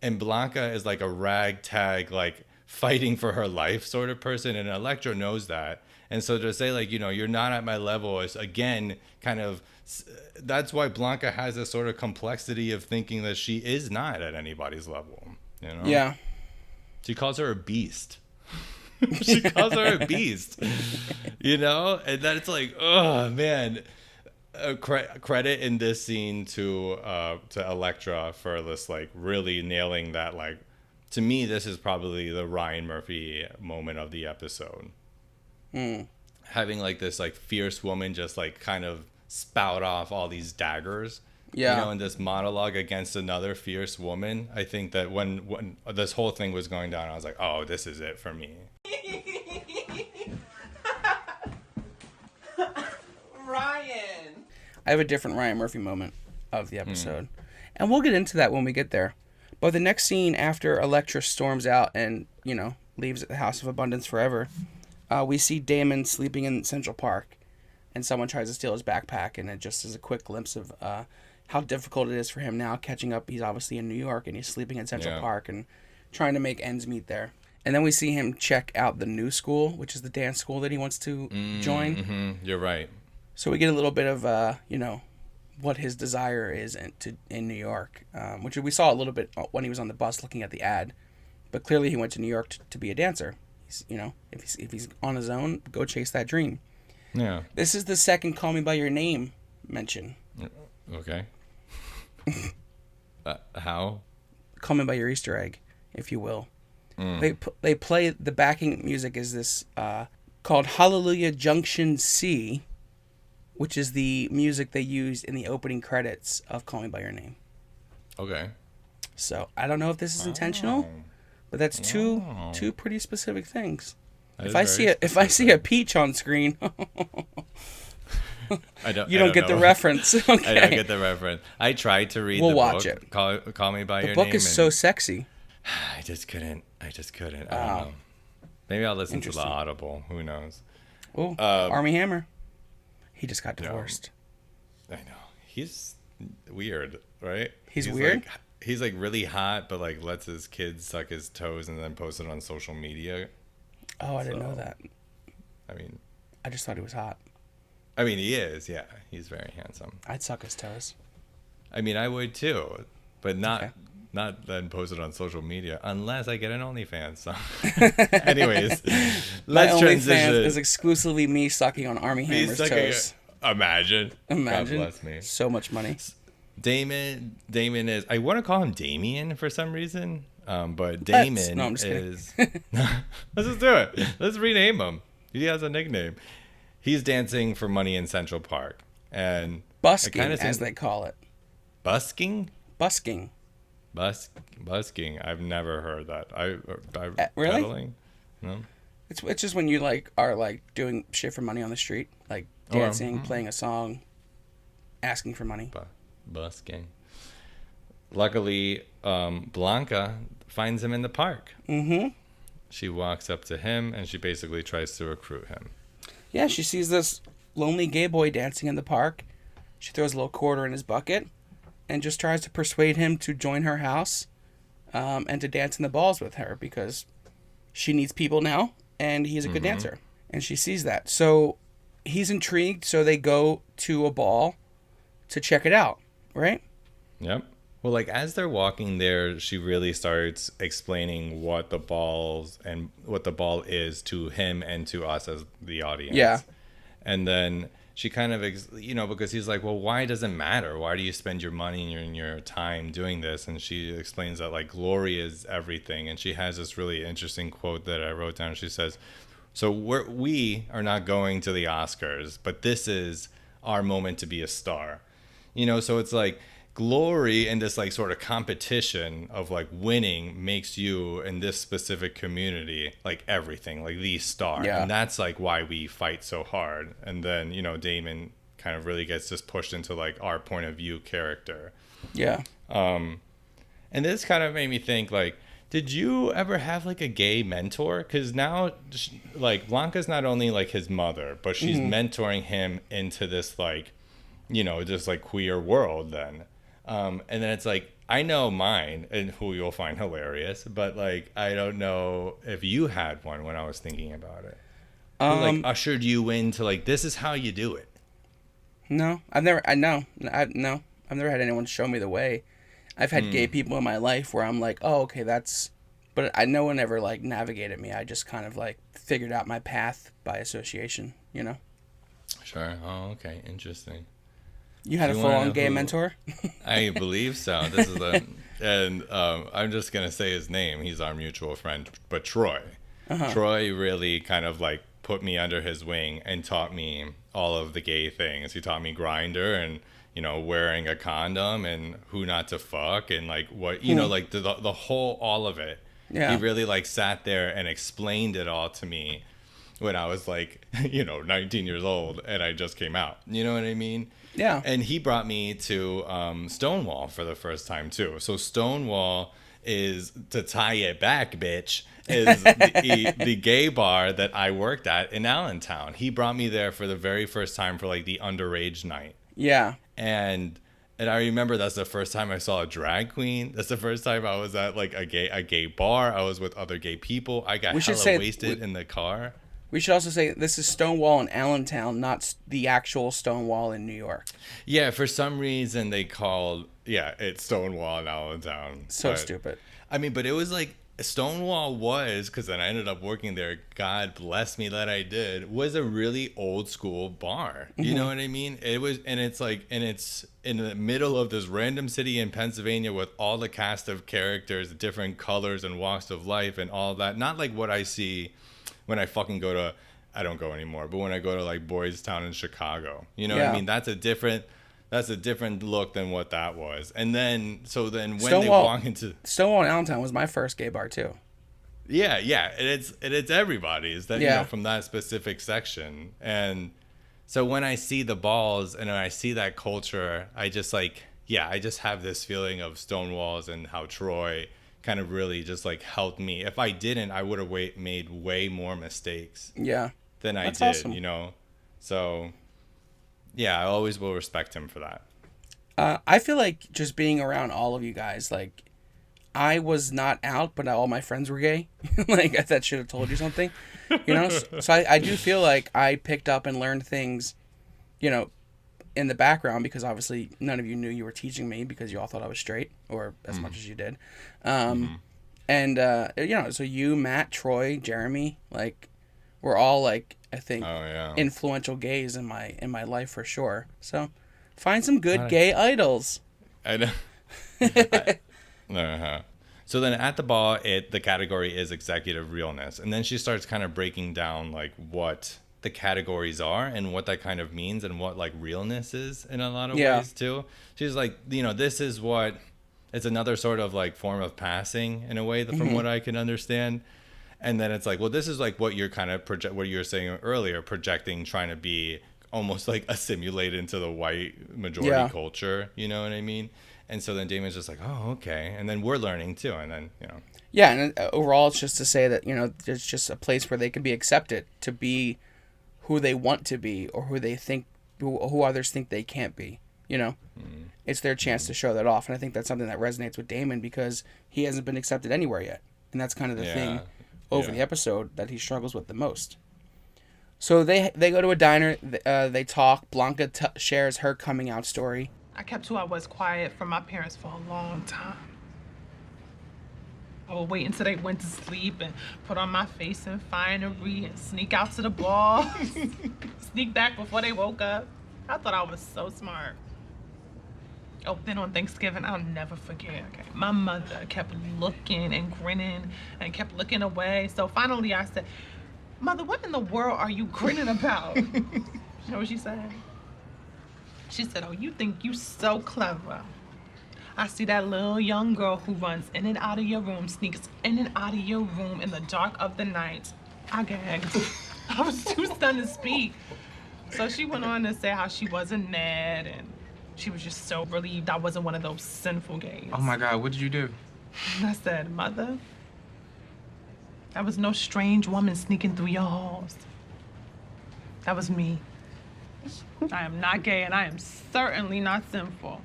And Blanca is like a ragtag, like fighting for her life sort of person. And Elektra knows that. And so to say like, you know, you're not at my level is again kind of that's why Blanca has this sort of complexity of thinking that she is not at anybody's level. You know? Yeah. She calls her a beast. She calls her a beast. You know, and then it's like, oh man. Credit in this scene to Elektra for this like really nailing that. Like, to me, this is probably the Ryan Murphy moment of the episode. Having like this like fierce woman just like kind of spout off all these daggers, you know, in this monologue against another fierce woman. I think that when this whole thing was going down, I was like, oh, this is it for me. Ryan. I have a different Ryan Murphy moment of the episode. And we'll get into that when we get there. But the next scene after Elektra storms out and, you know, leaves the House of Abundance forever, we see Damon sleeping in Central Park. And someone tries to steal his backpack. And it just is a quick glimpse of how difficult it is for him now catching up. He's obviously in New York and he's sleeping in Central Park and trying to make ends meet there. And then we see him check out the new school, which is the dance school that he wants to join. Mm-hmm. You're right. So we get a little bit of, you know, what his desire is in New York, which we saw a little bit when he was on the bus looking at the ad. But clearly he went to New York to be a dancer. He's, you know, if he's on his own, go chase that dream. Yeah. This is the second Call Me By Your Name mention. Okay. How? Call Me By Your Easter Egg, if you will. They play, the backing music is this called Hallelujah Junction C, which is the music they used in the opening credits of Call Me By Your Name. Okay. So I don't know if this is intentional, but that's two pretty specific things. If I see a peach on screen, you don't get the reference. Okay. I don't get the reference. I tried to read. We'll the watch book, it. Call Me By Your Name. The book is so sexy. I just couldn't. I don't know. Maybe I'll listen to the Audible. Who knows? Oh, Army Hammer. He just got divorced. I know. He's weird, right? He's weird? He's like really hot, but like lets his kids suck his toes and then post it on social media. Oh, I didn't know that. I mean, I just thought he was hot. I mean, he is. Yeah, he's very handsome. I'd suck his toes. I mean, I would too, but not then post it on social media unless I get an OnlyFans. So. Anyways, let's transition. OnlyFans is exclusively me sucking on Army Hammer's toes. Imagine. God bless me. So much money. Damon is. I want to call him Damien for some reason, but Damon No, I'm just is. Let's just do it. Let's rename him. He has a nickname. He's dancing for money in Central Park and busking, as they call it. Busking. Busking. Busking. I've never heard that. Really? Pedaling? No. It's just when you are doing shit for money on the street, like dancing, playing a song, asking for money. Busking. Luckily, Blanca finds him in the park. Mm-hmm. She walks up to him and she basically tries to recruit him. Yeah, she sees this lonely gay boy dancing in the park. She throws a little quarter in his bucket and just tries to persuade him to join her house and to dance in the balls with her because she needs people now and he's a good dancer. And she sees that. So he's intrigued, so they go to a ball to check it out, right? Yep. Well, like as they're walking there, she really starts explaining what the ball is to him and to us as the audience. Yeah. And then she kind of, because he's like, well, why does it matter? Why do you spend your money and your time doing this? And she explains that like glory is everything. And she has this really interesting quote that I wrote down. She says, so we are not going to the Oscars, but this is our moment to be a star. So it's like, glory and this like sort of competition of like winning makes you in this specific community like everything, like the star. And that's like why we fight so hard. And then Damon kind of really gets just pushed into like our point of view character. And this kind of made me think like, did you ever have like a gay mentor? Because now like Blanca's not only like his mother, but she's mentoring him into this like just like queer world then. And then it's like, I know mine and who you'll find hilarious, but like, I don't know if you had one when I was thinking about it. Who, like ushered you into like, this is how you do it. No, I've never had anyone show me the way. I've had gay people in my life where I'm like, oh, okay, but no one ever like navigated me. I just kind of like figured out my path by association, you know? Sure. Oh, okay. Interesting. You had a full-on gay mentor? I believe so. I'm just gonna say his name. He's our mutual friend, but Troy. Troy really kind of like put me under his wing and taught me all of the gay things. He taught me Grindr and, you know, wearing a condom and who not to fuck and like what, you know, like the whole, all of it. Yeah. He really like sat there and explained it all to me when I was like, 19 years old and I just came out. You know what I mean? Yeah. And he brought me to Stonewall for the first time too. So Stonewall is, to tie it back, bitch, is the gay bar that I worked at in Allentown. He brought me there for the very first time for like the underage night. Yeah. And I remember that's the first time I saw a drag queen. That's the first time I was at like a gay bar. I was with other gay people. I got hella wasted in the car. We should also say this is Stonewall in Allentown, not the actual Stonewall in New York. Yeah, for some reason they called, it's Stonewall in Allentown. So stupid. I mean, but it was like, Stonewall was, because then I ended up working there, God bless me that I did, was a really old school bar. You know what I mean? It was, and it's in the middle of this random city in Pennsylvania with all the cast of characters, different colors and walks of life and all that. Not like what I see when I fucking go to, I don't go anymore, but when I go to like Boys Town in Chicago, you know what I mean? That's a different look than what that was. And then, when they walk into Stonewall in Allentown was my first gay bar too. Yeah. And it's everybody's that, from that specific section. And so when I see the balls and when I see that culture, I just like, I just have this feeling of Stonewalls and how Troy kind of really just like helped me. If I didn't, I would have made way more mistakes than I did, awesome. So I always will respect him for that. I feel like just being around all of you guys, like I was not out, but all my friends were gay. Like that should have told you something, So I do feel like I picked up and learned things, in the background, because obviously none of you knew you were teaching me because you all thought I was straight, or as much as you did. And so you, Matt, Troy, Jeremy, like we're all like, I think, influential gays in my life for sure. So find some good gay idols. I know. So then at the ball, the category is executive realness, and then she starts kind of breaking down like what the categories are and what that kind of means and what like realness is in a lot of ways too. She's like, this is what, it's another sort of like form of passing in a way from what I can understand. And then it's like, well, this is like what you're kind of what you were saying earlier, projecting, trying to be almost like assimilated into the white majority culture. You know what I mean? And so then Damon's just like, oh, okay. And then we're learning too. And then, Yeah. And overall, it's just to say that, there's just a place where they can be accepted to be who they want to be, or who others think they can't be. It's their chance to show that off. And I think that's something that resonates with Damon because he hasn't been accepted anywhere yet. And that's kind of the thing over the episode that he struggles with the most. So they go to a diner, they talk. Blanca shares her coming out story. I kept who I was quiet from my parents for a long time. I would wait until they went to sleep and put on my face and finery and sneak out to the ball. Sneak back before they woke up. I thought I was so smart. Oh, then on Thanksgiving, I'll never forget. Okay, my mother kept looking and grinning and kept looking away. So finally I said, Mother, what in the world are you grinning about? You know what she said? She said, oh, you think you so clever. I see that little young girl who runs in and out of your room, sneaks in and out of your room in the dark of the night. I gagged. I was too stunned to speak. So she went on to say how she wasn't mad and she was just so relieved I wasn't one of those sinful gays. Oh my God, what did you do? And I said, Mother, that was no strange woman sneaking through your halls. That was me. I am not gay and I am certainly not sinful.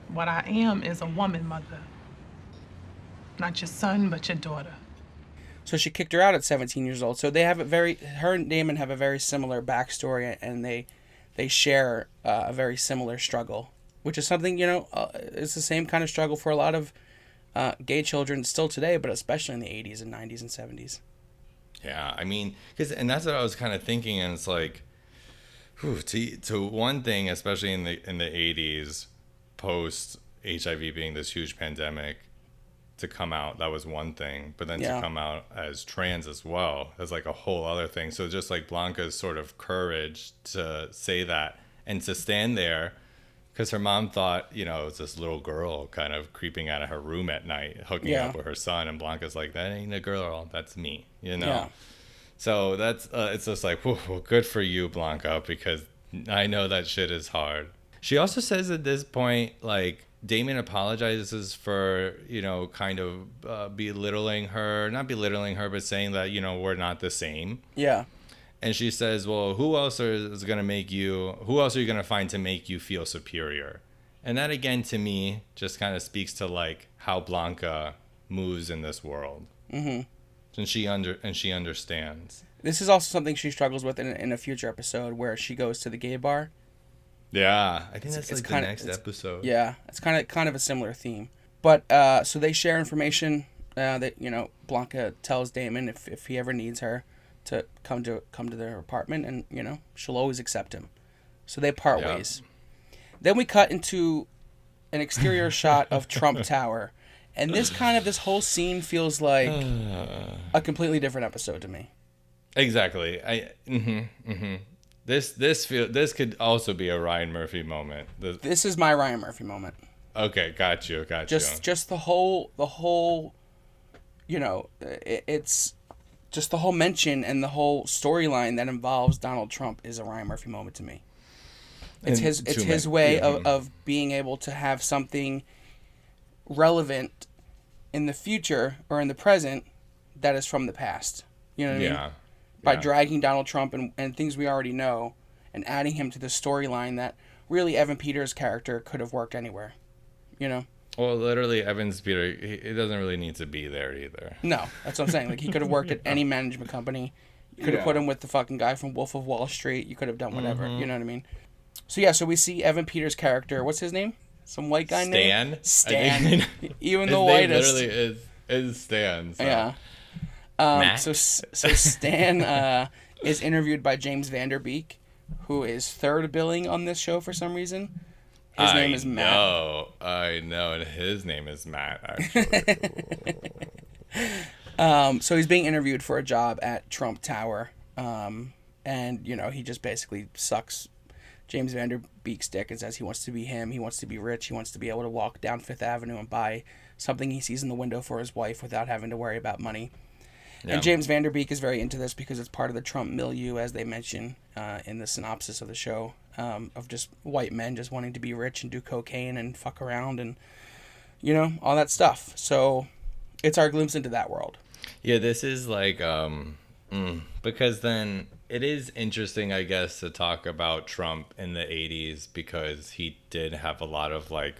What I am is a woman, Mother. Not your son, but your daughter. So she kicked her out at 17 years old. So they have her and Damon have a very similar backstory, and they they share a very similar struggle, which is something, it's the same kind of struggle for a lot of gay children still today, but especially in the 80s and 90s and 70s. Yeah, I mean, and that's what I was kind of thinking, and it's like, to one thing, especially in the 80s, post HIV being this huge pandemic, to come out, that was one thing, but then to come out as trans as well as like a whole other thing. So just like Blanca's sort of courage to say that and to stand there, because her mom thought, it was this little girl kind of creeping out of her room at night, hooking up with her son, and Blanca's like, that ain't a girl, that's me, Yeah. So that's it's just like, whew, good for you, Blanca, because I know that shit is hard. She also says at this point, like, Damon apologizes for, kind of belittling her, not belittling her, but saying that, we're not the same. Yeah. And she says, well, who else are you going to find to make you feel superior? And that, again, to me, just kind of speaks to, like, how Blanca moves in this world. Mm-hmm. And she understands. This is also something she struggles with in a future episode where she goes to the gay bar. Yeah, I think that's like the next episode. Yeah, it's kind of a similar theme. But so they share information that Blanca tells Damon if he ever needs her to come to their apartment, and she'll always accept him. So they part ways. Then we cut into an exterior shot of Trump Tower, and this whole scene feels like a completely different episode to me. Exactly. This could also be a Ryan Murphy moment. This is my Ryan Murphy moment. Okay, got you. Just the whole, it's just the whole mention and the whole storyline that involves Donald Trump is a Ryan Murphy moment to me. It's his way of being able to have something relevant in the future or in the present that is from the past. You know what I mean? By dragging Donald Trump and things we already know and adding him to the storyline that really Evan Peters' character could have worked anywhere, Well, literally, Evan's Peter, he doesn't really need to be there either. No, that's what I'm saying. Like, he could have worked at any management company. You could have put him with the fucking guy from Wolf of Wall Street. You could have done whatever. Mm-hmm. You know what I mean? So we see Evan Peters' character. What's his name? Some white guy name? Stan. Even the whitest. Literally is Stan. So. Yeah. So Stan is interviewed by James Vanderbeek, who is third billing on this show for some reason. His name is Matt. I know, and his name is Matt, actually. So he's being interviewed for a job at Trump Tower, and he just basically sucks James Vanderbeek's dick and says he wants to be him, he wants to be rich, he wants to be able to walk down Fifth Avenue and buy something he sees in the window for his wife without having to worry about money. And James Vanderbeek is very into this because it's part of the Trump milieu, as they mention in the synopsis of the show, of just white men just wanting to be rich and do cocaine and fuck around and, all that stuff. So it's our glimpse into that world. Yeah, this is like, because then it is interesting, I guess, to talk about Trump in the 80s because he did have a lot of, like,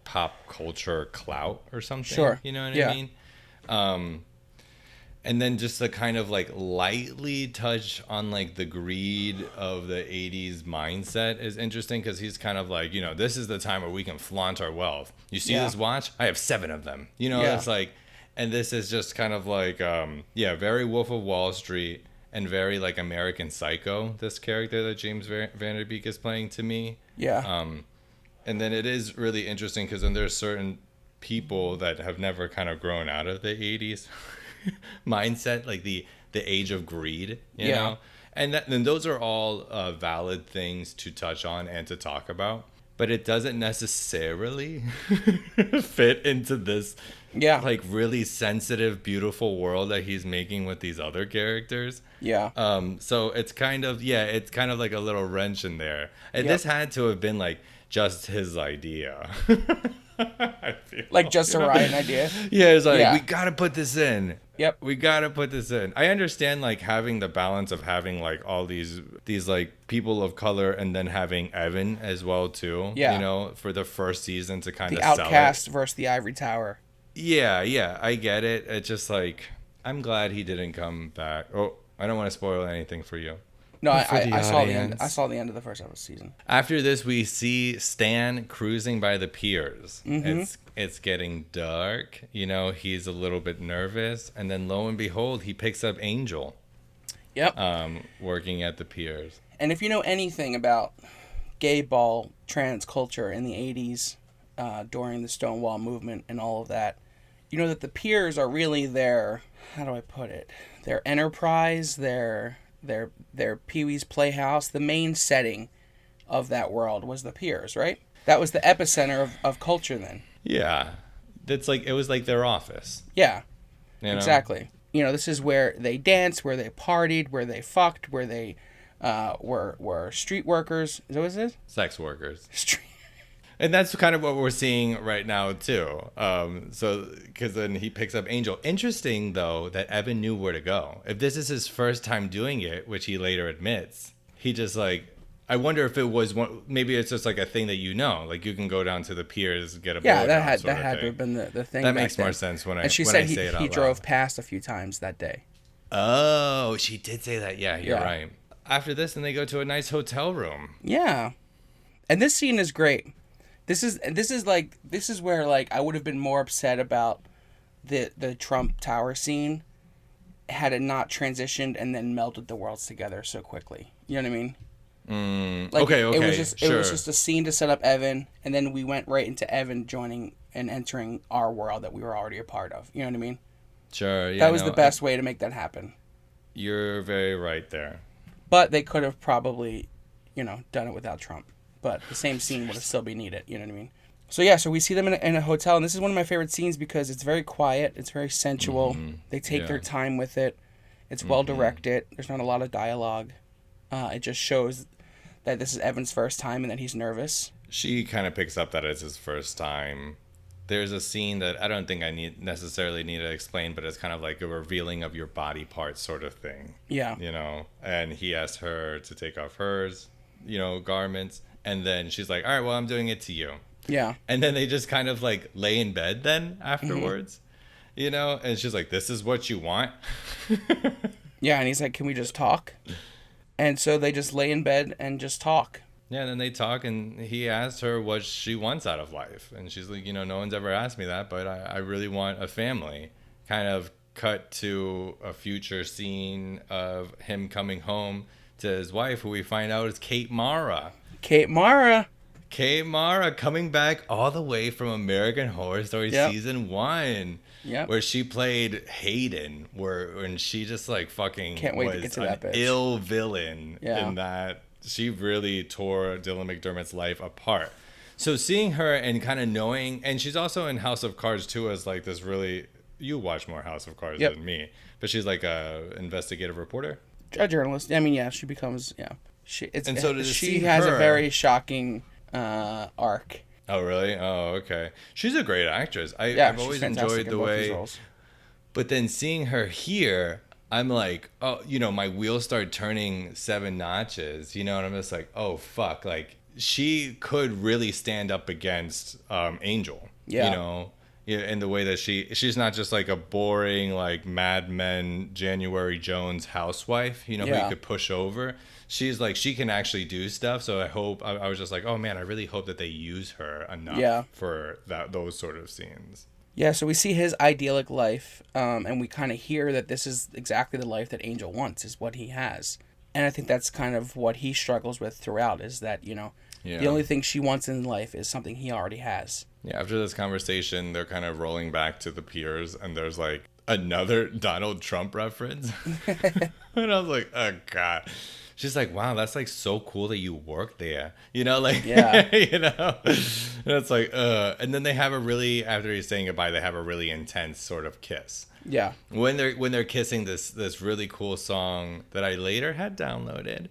pop culture clout or something. Sure. You know what I mean? And then just to kind of like lightly touch on like the greed of the 80s mindset is interesting because he's kind of like, this is the time where we can flaunt our wealth. You see this watch? I have 7 of them. It's like, and this is just kind of like, very Wolf of Wall Street and very like American Psycho, this character that James Vanderbeek is playing to me. Yeah. And then it is really interesting because then there's certain people that have never kind of grown out of the 80s mindset, like the age of greed, you know? And those are all valid things to touch on and to talk about, but it doesn't necessarily fit into this like really sensitive, beautiful world that he's making with these other characters. So it's kind of like a little wrench in there, and this had to have been like just his idea. I feel like just a Ryan idea. Yeah, it's like we gotta put this in. Yep. We gotta put this in. I understand like having the balance of having like all these like people of color and then having Evan as well too. Yeah. For the first season to kind of the outcast versus the ivory tower. Yeah, I get it. It's just like I'm glad he didn't come back. Oh, I don't want to spoil anything for you. No, For the I saw the end. audience. I saw the end of the first season. After this, we see Stan cruising by the piers. Mm-hmm. It's getting dark. You know, he's a little bit nervous, and then lo and behold, he picks up Angel. Yep. Working at the piers. And if you know anything about gay ball trans culture in the 80s, during the Stonewall movement and all of that, you know that the piers are really their, how do I put it? Their enterprise, their Pee-wee's Playhouse. The main setting of that world was the piers, right? That was the epicenter of culture then. Yeah. It was like their office. Yeah. You know? Exactly. You know, this is where they danced, where they partied, where they fucked, where they were street workers. Is that what it is? Sex workers. Street. And that's kind of what we're seeing right now, too. Because then he picks up Angel. Interesting, though, that Evan knew where to go. If this is his first time doing it, which he later admits, he just I wonder if it was maybe it's just like a thing that you know. Like you can go down to the piers, get a Yeah, blowjob that had sort to of have thing. been the thing. That back makes more then. sense when I And she when said I say it out he loud. drove past a few times that day. Oh, she did say that. Yeah, you're Yeah. right. After this, then they go to a nice hotel room. Yeah, and this scene is great. This is where like I would have been more upset about the Trump Tower scene had it not transitioned and then melded the worlds together so quickly. You know what I mean? Okay. It was just sure. it was just a scene to set up Evan, and then we went right into Evan joining and entering our world that we were already a part of. You know what I mean? Sure. Yeah, that was the best way to make that happen. You're very right there. But they could have probably, done it without Trump. But the same scene would have still be needed. You know what I mean? So yeah, so we see them in a hotel, and this is one of my favorite scenes because it's very quiet, it's very sensual. Mm-hmm. They take their time with it. It's well directed. There's not a lot of dialogue. It just shows that this is Evan's first time and that he's nervous. She kind of picks up that it's his first time. There's a scene that I don't think I necessarily need to explain, but it's kind of like a revealing of your body parts sort of thing. Yeah. And he asks her to take off hers, garments. And then she's like, all right, well, I'm doing it to you. Yeah. And then they just kind of like lay in bed then afterwards, and she's like, this is what you want. Yeah. And he's like, can we just talk? And so they just lay in bed and just talk. Yeah, and then they talk, and he asked her what she wants out of life. And she's like, no one's ever asked me that, but I really want a family. Kind of cut to a future scene of him coming home to his wife, who we find out is Kate Mara. Kate Mara coming back all the way from American Horror Story Season 1. Yep. Where she played Hayden, when she just like fucking Can't wait was to get to an that bitch. ill villain in that. She really tore Dylan McDermott's life apart. So seeing her and kind of knowing, and she's also in House of Cards too, as like this really, you watch more House of Cards than me, but she's like a investigative reporter. A journalist. I mean, yeah, she becomes, she has a very shocking arc. Oh, really? Oh, okay. She's a great actress. I've always enjoyed the way. But then seeing her here, I'm like, oh, my wheels start turning 7 notches, and I'm just like, oh, fuck. Like, she could really stand up against Angel, in the way that she's not just like a boring, like Mad Men, January Jones housewife, who you could push over. She's like, she can actually do stuff. So I was just like, oh man, I really hope that they use her enough for those sort of scenes. Yeah, so we see his idyllic life, and we kind of hear that this is exactly the life that Angel wants, is what he has. And I think that's kind of what he struggles with throughout, is that, the only thing she wants in life is something he already has. Yeah, after this conversation, they're kind of rolling back to the piers, and there's like another Donald Trump reference. And I was like, oh, God. She's like, wow, that's like so cool that you work there. Yeah. And it's like, and then they have after he's saying goodbye, they have a really intense sort of kiss. Yeah. When they're kissing, this really cool song that I later had downloaded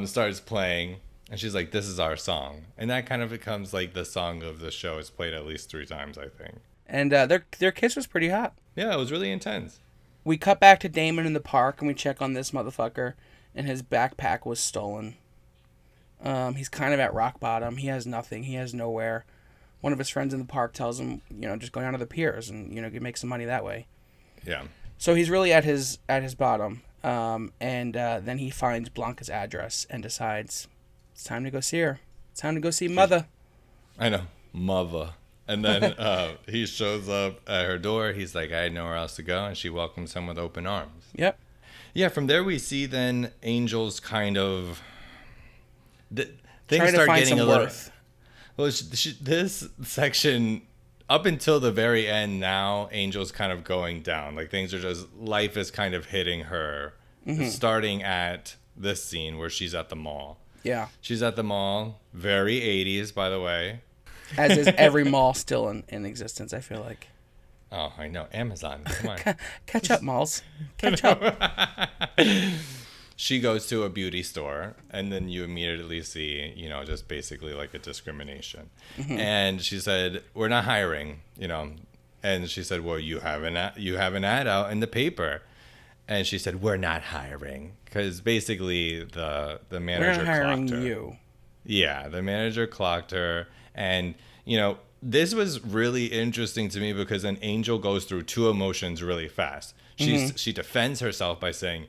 starts playing, and she's like, this is our song. And that kind of becomes like the song of the show. It's played at least 3 times, I think. And their kiss was pretty hot. Yeah, it was really intense. We cut back to Damon in the park, and we check on this motherfucker. And his backpack was stolen. He's kind of at rock bottom. He has nothing. He has nowhere. One of his friends in the park tells him, just go down to the piers and, make some money that way. Yeah. So he's really at his bottom. And then he finds Blanca's address and decides it's time to go see her. It's time to go see Mother. I know, Mother. And then he shows up at her door. He's like, I had nowhere else to go. And she welcomes him with open arms. Yep. Yeah, from there we see then Angel's kind of... things Trying to start find getting some a little... worth. Well, this section, up until the very end now, Angel's kind of going down. Like, things are just... Life is kind of hitting her. Mm-hmm. Starting at this scene where she's at the mall. Yeah. She's at the mall. Very 80s, by the way. As is every mall still in existence, I feel like. Oh, I know. Amazon. Come on. Catch up, malls. Catch up. She goes to a beauty store, and then you immediately see, just basically like a discrimination. Mm-hmm. And she said, we're not hiring, And she said, well, you have an ad out in the paper. And she said, we're not hiring. Because basically the manager clocked her. We're not hiring you. Yeah, the manager clocked her. And, this was really interesting to me because then Angel goes through two emotions really fast. She defends herself by saying,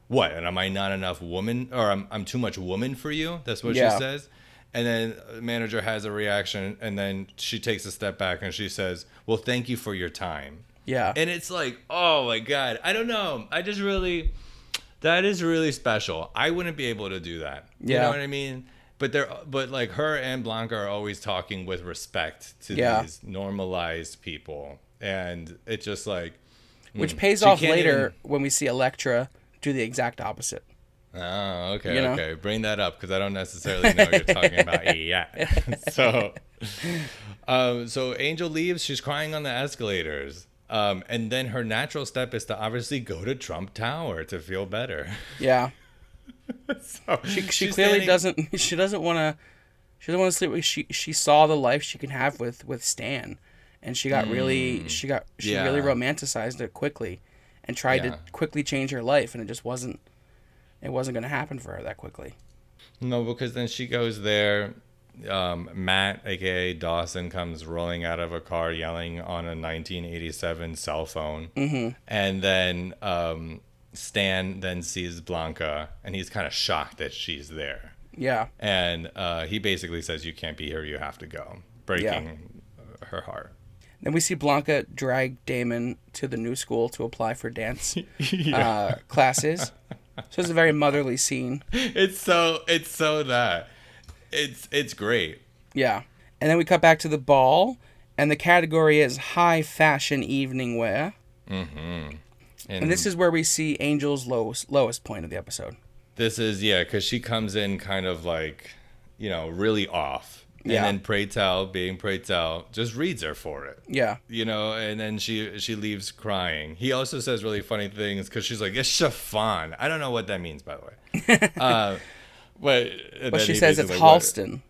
what? And am I not enough woman? Or I'm too much woman for you? That's what she says. And then the manager has a reaction. And then she takes a step back and she says, well, thank you for your time. Yeah. And it's like, oh my God. I don't know. That is really special. I wouldn't be able to do that. You know what I mean? But like her and Blanca are always talking with respect to these normalized people. And it's just like... Which pays off later when we see Elektra do the exact opposite. Oh, okay, okay. Bring that up because I don't necessarily know what you're talking about yet. So Angel leaves. She's crying on the escalators. And then her natural step is to obviously go to Trump Tower to feel better. Yeah. So she clearly doesn't. She doesn't want to. She doesn't want to sleep. She saw the life she can have with Stan, and she got really romanticized it quickly, and tried to quickly change her life, and it just wasn't. It wasn't going to happen for her that quickly. No, because then she goes there. Matt, aka Dawson, comes rolling out of a car yelling on a 1987 cell phone, and then Stan then sees Blanca, and he's kind of shocked that she's there. Yeah. And he basically says, you can't be here, you have to go, breaking her heart. Then we see Blanca drag Damon to the new school to apply for dance classes. So it's a very motherly scene. It's great. Yeah. And then we cut back to the ball, and the category is high fashion evening wear. Mm-hmm. And this is where we see Angel's lowest point of the episode. This is, because she comes in kind of like, really off. And then Pray Tell, being Pray Tell, just reads her for it. Yeah. And then she leaves crying. He also says really funny things because she's like, it's chiffon. I don't know what that means, by the way. But she says it's like, Halston.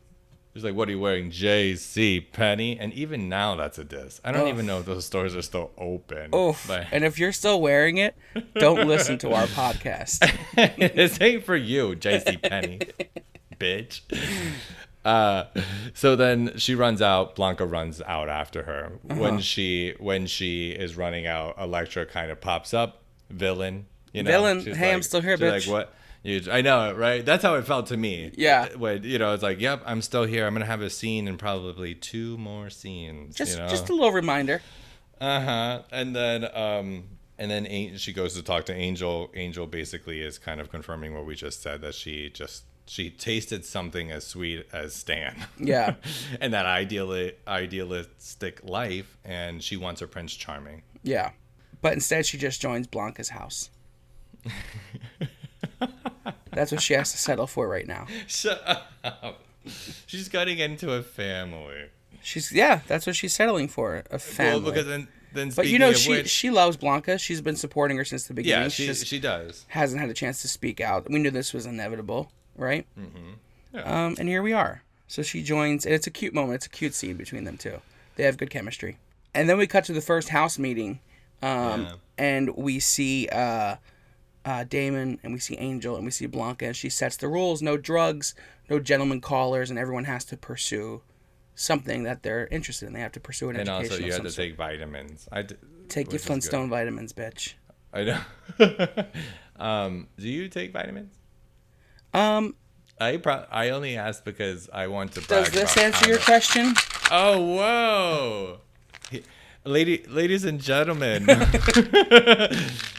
She's like, what are you wearing? J.C. Penney? And even now, that's a diss. I don't even know if those stores are still open. Oof. And if you're still wearing it, don't listen to our podcast. This ain't for you, J.C. Penney, bitch. So then she runs out. Blanca runs out after her. When she is running out, Elektra kind of pops up. Villain. Villain. Hey, like, I'm still here, bitch. Like, what? I know, right? That's how it felt to me. Yeah. When, it's like, yep, I'm still here. I'm going to have a scene and probably 2 more scenes. Just a little reminder. Uh-huh. And then she goes to talk to Angel. Angel basically is kind of confirming what we just said, that she tasted something as sweet as Stan. Yeah. And that idealistic life, and she wants her Prince Charming. Yeah. But instead she just joins Blanca's house. That's what she has to settle for right now. Shut up. She's getting into a family. That's what she's settling for, a family. Well, because then but she loves Blanca. She's been supporting her since the beginning. Yeah, she does. Hasn't had a chance to speak out. We knew this was inevitable, right? Mm-hmm. Yeah. And here we are. So she joins, and it's a cute moment. It's a cute scene between them two. They have good chemistry. And then we cut to the first house meeting, and we see Damon, and we see Angel, and we see Blanca, and she sets the rules: no drugs, no gentleman callers, and everyone has to pursue something that they're interested in. They have to pursue an education. And also, you have to take vitamins. Take your Flintstone vitamins, bitch. I know. Do you take vitamins? I only asked because I want to brag. Does this about answer your question? Oh, whoa. Ladies and gentlemen,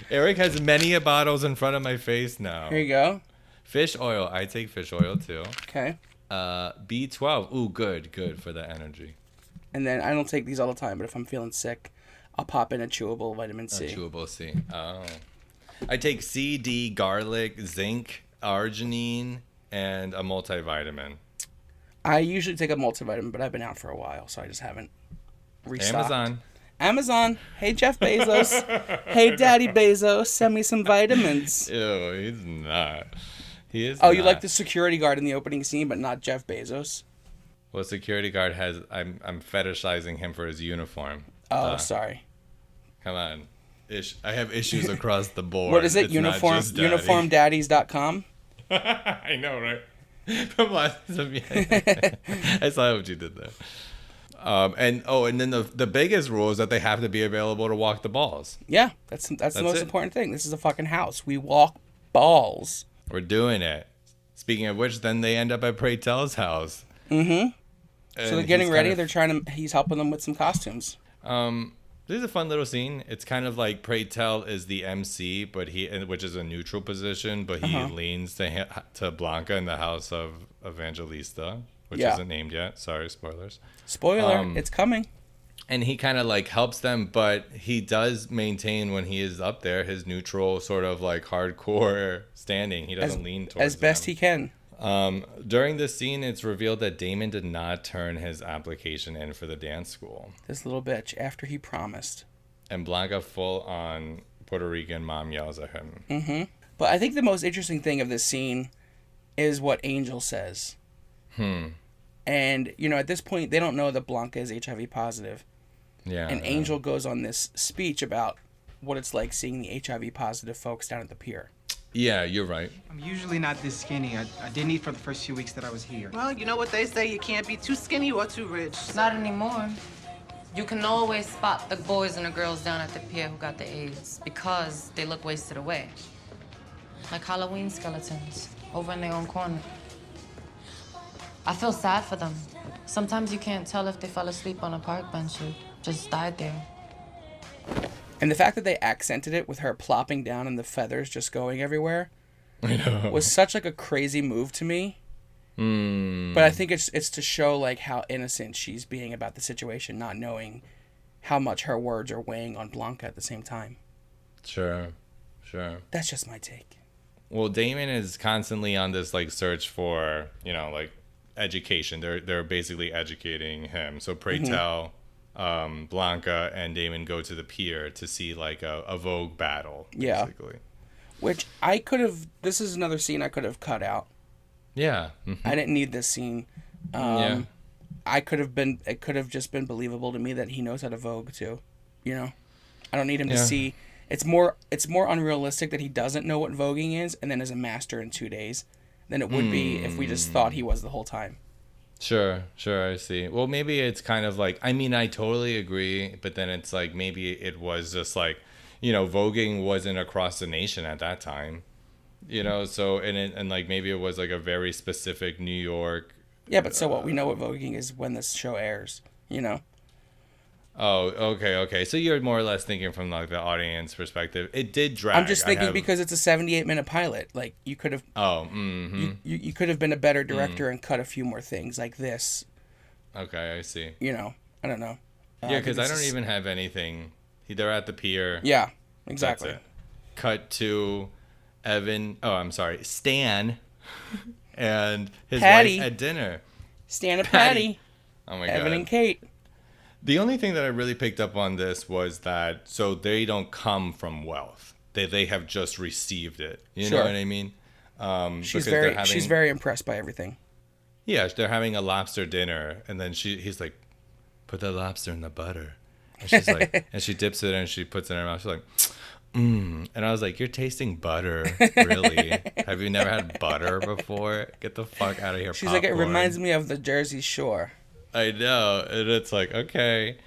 Eric has many bottles in front of my face now. Here you go. Fish oil. I take fish oil too. Okay. B12. Ooh, good for the energy. And then I don't take these all the time, but if I'm feeling sick, I'll pop in a chewable vitamin C. A chewable C. Oh. I take C, D, garlic, zinc, arginine, and a multivitamin. I usually take a multivitamin, but I've been out for a while, so I just haven't restocked. Amazon. Hey, Jeff Bezos. Hey, Daddy Bezos. Send me some vitamins. Ew, he's not. He is. Oh, not. you like the security guard in the opening scene, but not Jeff Bezos? Well, security guard has. I'm fetishizing him for his uniform. Oh, sorry. Come on. I have issues across the board. What is it? Uniformdaddies.com? I know, right? From last time. I saw what you did there. And then the biggest rule is that they have to be available to walk the balls. Yeah, that's the most important thing. This is a fucking house. We walk balls. We're doing it. Speaking of which, then they end up at Pray Tell's house. Mm-hmm. So they're getting ready. He's helping them with some costumes. This is a fun little scene. It's kind of like Pray Tell is the MC, which is a neutral position, but he leans to Blanca in the house of Evangelista, which isn't named yet. Sorry, spoilers. Spoiler, it's coming. And he kind of like helps them, but he does maintain when he is up there his neutral sort of like hardcore standing. He doesn't lean towards as best he can. During this scene, it's revealed that Damon did not turn his application in for the dance school. This little bitch, after he promised. And Blanca, full on Puerto Rican mom, yells at him. Mm-hmm. But I think the most interesting thing of this scene is what Angel says. And, at this point, they don't know that Blanca is HIV positive. Yeah. And Angel goes on this speech about what it's like seeing the HIV positive folks down at the pier. Yeah, you're right. I'm usually not this skinny. I didn't eat for the first few weeks that I was here. Well, you know what they say, you can't be too skinny or too rich. Not anymore. You can always spot the boys and the girls down at the pier who got the AIDS because they look wasted away. Like Halloween skeletons over in their own corner. I feel sad for them. Sometimes you can't tell if they fell asleep on a park bench or just died there. And the fact that they accented it with her plopping down and the feathers just going everywhere was such like a crazy move to me. But I think it's to show like how innocent she's being about the situation, not knowing how much her words are weighing on Blanca at the same time. Sure. That's just my take. Well, Damon is constantly on this like search for, like education. They're basically educating him. So Pray Tell, Blanca and Damon go to the pier to see like a Vogue battle, basically. Yeah. Which this is another scene I could have cut out. Yeah. I didn't need this scene. It could have just been believable to me that he knows how to Vogue too. I don't need him to see. It's more unrealistic that he doesn't know what voguing is and then is a master in 2 days than it would be if we just thought he was the whole time. Sure, I see. Well, maybe it's kind of like, I mean, I totally agree, but then it's like maybe it was just like, voguing wasn't across the nation at that time, so and like maybe it was like a very specific New York. Yeah, but so what? We know what voguing is when this show airs, Oh, okay. So you're more or less thinking from like the audience perspective. It did drag. I'm just thinking because it's a 78-minute pilot. Like you could have. Oh. You could have been a better director and cut a few more things like this. Okay, I see. I don't know. Yeah, because I don't even have anything. They're at the pier. Yeah, exactly. That's it. Cut to Stan, and his Patty. wife at dinner. Stan and Patty. Oh my God. Evan and Kate. The only thing that I really picked up on this was that so they don't come from wealth. They have just received it. You know what I mean? She's very impressed by everything. Yeah, they're having a lobster dinner, and then he's like, "Put the lobster in the butter," and she's like, and she dips it and she puts it in her mouth. She's like, And I was like, "You're tasting butter, really? Have you never had butter before? Get the fuck out of here." She's like, "It reminds me of the Jersey Shore." I know, and it's like, okay.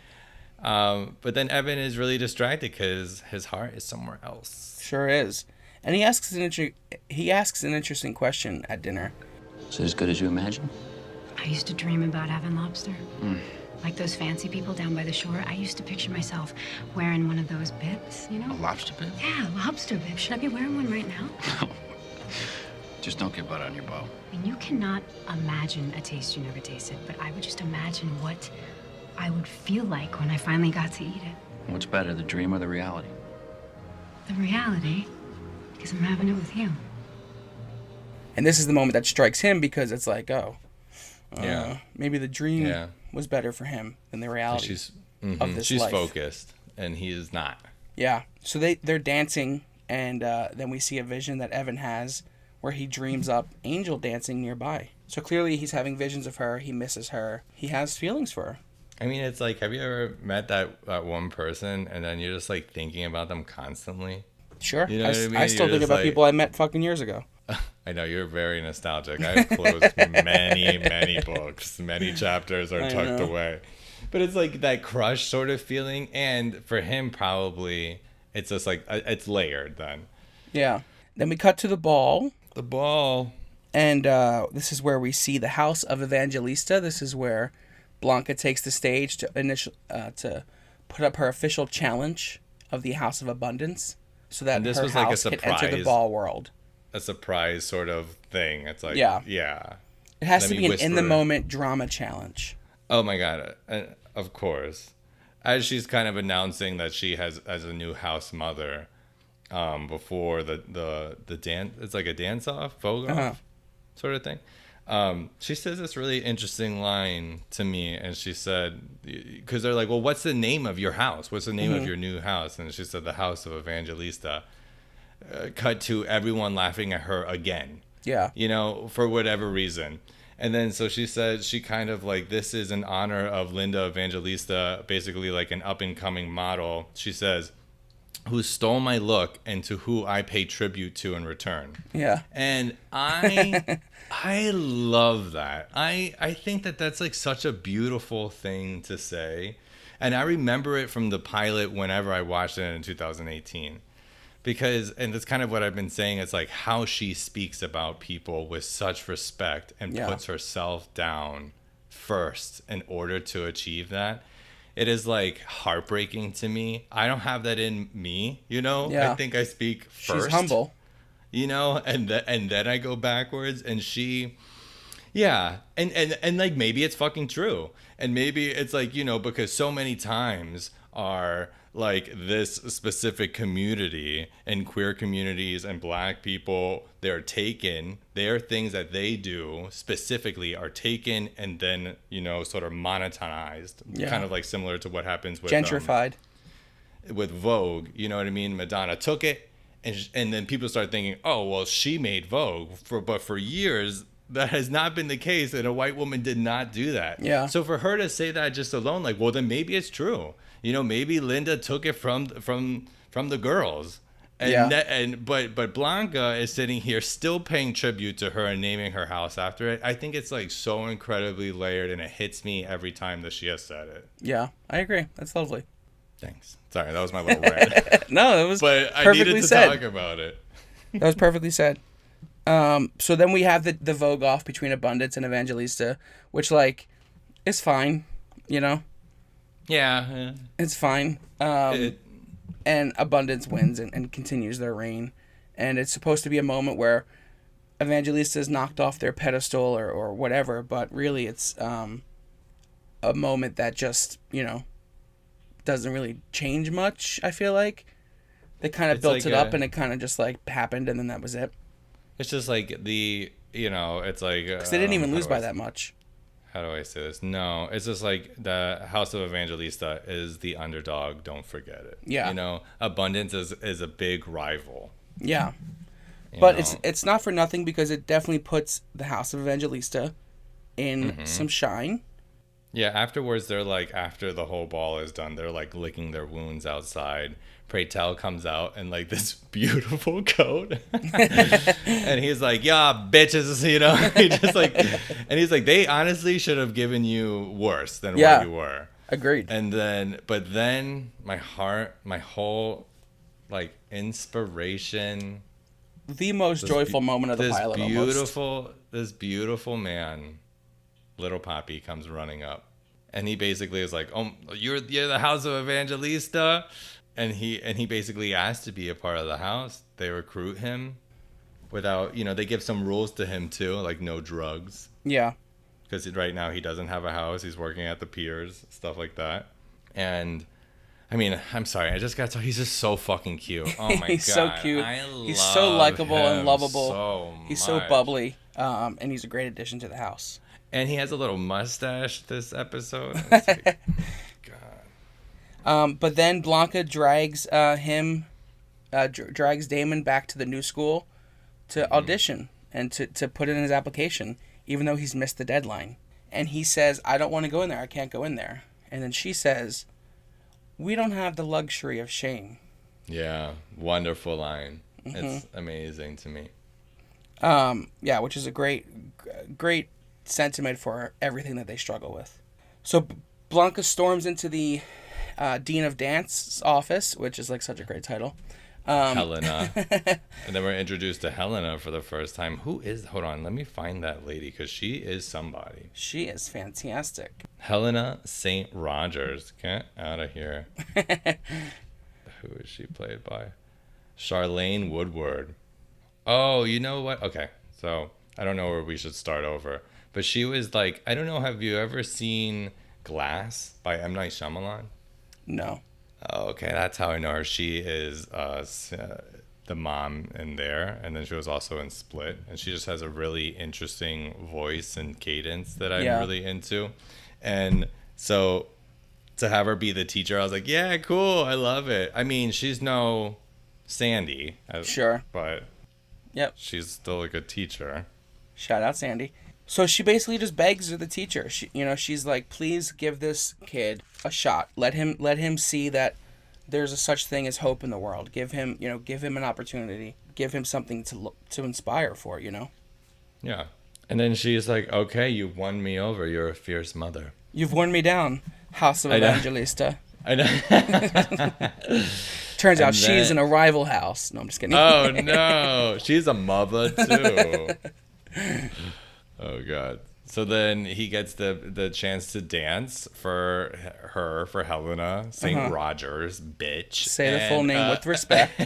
But then Evan is really distracted because his heart is somewhere else. Sure is. And he asks an interesting question at dinner. Is it as good as you imagine? I used to dream about having lobster. Like those fancy people down by the shore. I used to picture myself wearing one of those bibs, you know? A lobster bib? Yeah, lobster bib. Should I be wearing one right now? Just don't get butter on your bow. I mean, you cannot imagine a taste you never tasted, but I would just imagine what I would feel like when I finally got to eat it. What's better, the dream or the reality? The reality, because I'm having it with you. And this is the moment that strikes him because it's like, yeah, maybe the dream was better for him than the reality of this She's life. focused, and he is not. Yeah. So they're dancing, and then we see a vision that Evan has where he dreams up Angel dancing nearby. So clearly he's having visions of her. He misses her. He has feelings for her. I mean, it's like, have you ever met that one person, and then you're just like thinking about them constantly? Sure. You know what I mean? I still You're think just about like, people I met fucking years ago. I know, you're very nostalgic. I've closed many books. Many chapters are tucked away. But it's like that crush sort of feeling. And for him, probably, it's just like, it's layered then. Yeah. Then we cut to the ball. The ball. And this is where we see the house of Evangelista. This is where Blanca takes the stage to put up her official challenge of the House of Abundance. So that this her was like a house can enter the surprise. ball world. A surprise sort of thing. It's like, Yeah. It has Let to me be an whisper. in-the-moment drama challenge. Oh my god! Of course, as she's kind of announcing that she has as a new house mother, before the dance, it's like a dance off, vogue off, sort of thing. She says this really interesting line to me, and she said, because they're like, well, what's the name of your house? What's the name of your new house? And she said, the House of Evangelista. Cut to everyone laughing at her again. Yeah. You know, for whatever reason. And then so she said, she kind of like, this is in honor of Linda Evangelista, basically like an up and coming model. She says, who stole my look and to who I pay tribute to in return. Yeah. And I love that. I think that that's like such a beautiful thing to say. And I remember it from the pilot whenever I watched it in 2018. Because, and that's kind of what I've been saying, it's like how she speaks about people with such respect and puts herself down first in order to achieve that. It is like heartbreaking to me. I don't have that in me, you know? Yeah. I think I speak first. She's humble. You know, and then I go backwards, and she, and like maybe it's fucking true. And maybe it's like, you know, because so many times are like this specific community and queer communities and black people, they're taken, their things that they do specifically are taken and then, you know, sort of monetized, kind of like similar to what happens with gentrified with Vogue. You know what I mean? Madonna took it, and then people start thinking, oh well, she made Vogue, but for years that has not been the case, and a white woman did not do that. Yeah. So for her to say that just alone, like, well, then maybe it's true. You know, maybe Linda took it from the girls. And but Blanca is sitting here still paying tribute to her and naming her house after it. I think it's like so incredibly layered, and it hits me every time that she has said it. Yeah, I agree. That's lovely. Thanks. Sorry, that was my little rant. No, it was but I perfectly needed to said. talk about it. That was perfectly said. So then we have the Vogue off between Abundance and Evangelista, which like is fine, you know. Yeah. It's fine. And Abundance wins and continues their reign. And it's supposed to be a moment where Evangelista is knocked off their pedestal or whatever, but really it's a moment that just, you know, doesn't really change much, I feel like. They kind of built like it up and it kind of just like happened and then that was it. It's just like you know, it's like... Because they didn't even lose by that much. How do I say this? No, it's just like the House of Evangelista is the underdog. Don't forget it. Yeah. You know, Abundance is a big rival. Yeah. You But know? it's not for nothing because it definitely puts the House of Evangelista in some shine. Yeah, afterwards, they're like, after the whole ball is done, they're like licking their wounds outside. Pray Tell comes out in like this beautiful coat. And he's like, yeah, bitches, you know? He just like, and he's like, they honestly should have given you worse than what you were. Agreed. And then my whole like inspiration. The most joyful moment of the pilot. This beautiful man, little Poppy, comes running up, and he basically is like, "Oh, you're the House of Evangelista," and he basically asked to be a part of the house. They recruit him without, they give some rules to him too, like no drugs. Yeah. Because right now he doesn't have a house. He's working at the piers, stuff like that. And I mean, I'm sorry, I just got to tell you, he's just so fucking cute. Oh my god, he's so cute. He's so likable and lovable. So he's so bubbly, and he's a great addition to the house. And he has a little mustache this episode. God. But then Blanca drags drags Damon back to the new school to audition and to put in his application, even though he's missed the deadline. And he says, "I don't want to go in there. I can't go in there." And then she says, "We don't have the luxury of shame." Yeah, wonderful line. It's amazing to me. Yeah, which is a great sentiment for everything that they struggle with. So Blanca storms into the Dean of Dance's office, which is like such a great title. Helena. And then we're introduced to Helena for the first time. Hold on, let me find that lady, because she is somebody. She is fantastic. Helena St. Rogers. Get out of here. Who is she played by? Charlene Woodward. Oh, you know what? Okay, so I don't know where we should start over. But she was like, I don't know, have you ever seen Glass by M. Night Shyamalan? No. Oh, okay, that's how I know her. She is the mom in there, and then she was also in Split, and she just has a really interesting voice and cadence that I'm really into. And so to have her be the teacher, I was like, yeah, cool, I love it. I mean, she's no Sandy. Sure. But yep, she's still a good teacher. Shout out Sandy. So she basically just begs the teacher. She's like, please give this kid a shot. Let him see that there's a such thing as hope in the world. Give him an opportunity. Give him something to inspire for, Yeah. And then she's like, okay, you've won me over. You're a fierce mother. You've worn me down, House of Evangelista. I know. Turns out she's in a rival house. No, I'm just kidding. Oh, no. She's a mother, too. Oh, God. So then he gets the chance to dance for Helena St. Rogers, bitch. Say the full name with respect.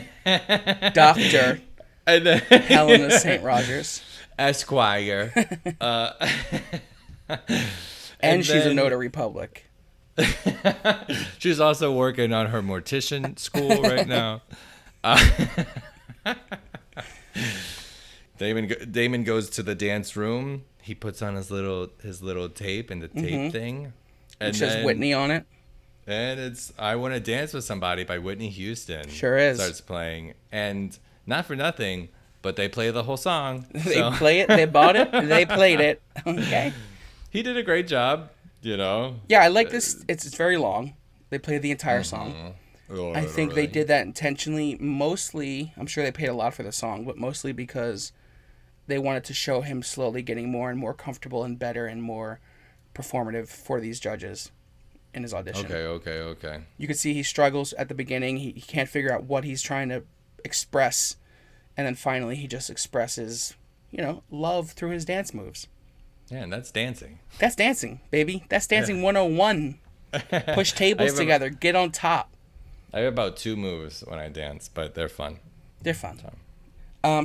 Dr. Helena St. Rogers. Esquire. And she's a notary public. She's also working on her mortician school right now. Damon goes to the dance room. He puts on his little tape and the tape thing. And it says Whitney on it. And it's I Want to Dance with Somebody by Whitney Houston. Sure is. Starts playing. And not for nothing, but they play the whole song. They play it. They bought it. They played it. Okay. He did a great job, Yeah, I like this. It's very long. They play the entire song. I think they did that intentionally. Mostly, I'm sure they paid a lot for the song, but mostly because they wanted to show him slowly getting more and more comfortable and better and more performative for these judges in his audition. Okay. You can see he struggles at the beginning. He can't figure out what he's trying to express. And then finally he just expresses, love through his dance moves. Yeah, and that's dancing. That's dancing, baby. That's dancing 101. Push tables together. Get on top. I have about 2 moves when I dance, but they're fun. They're fun.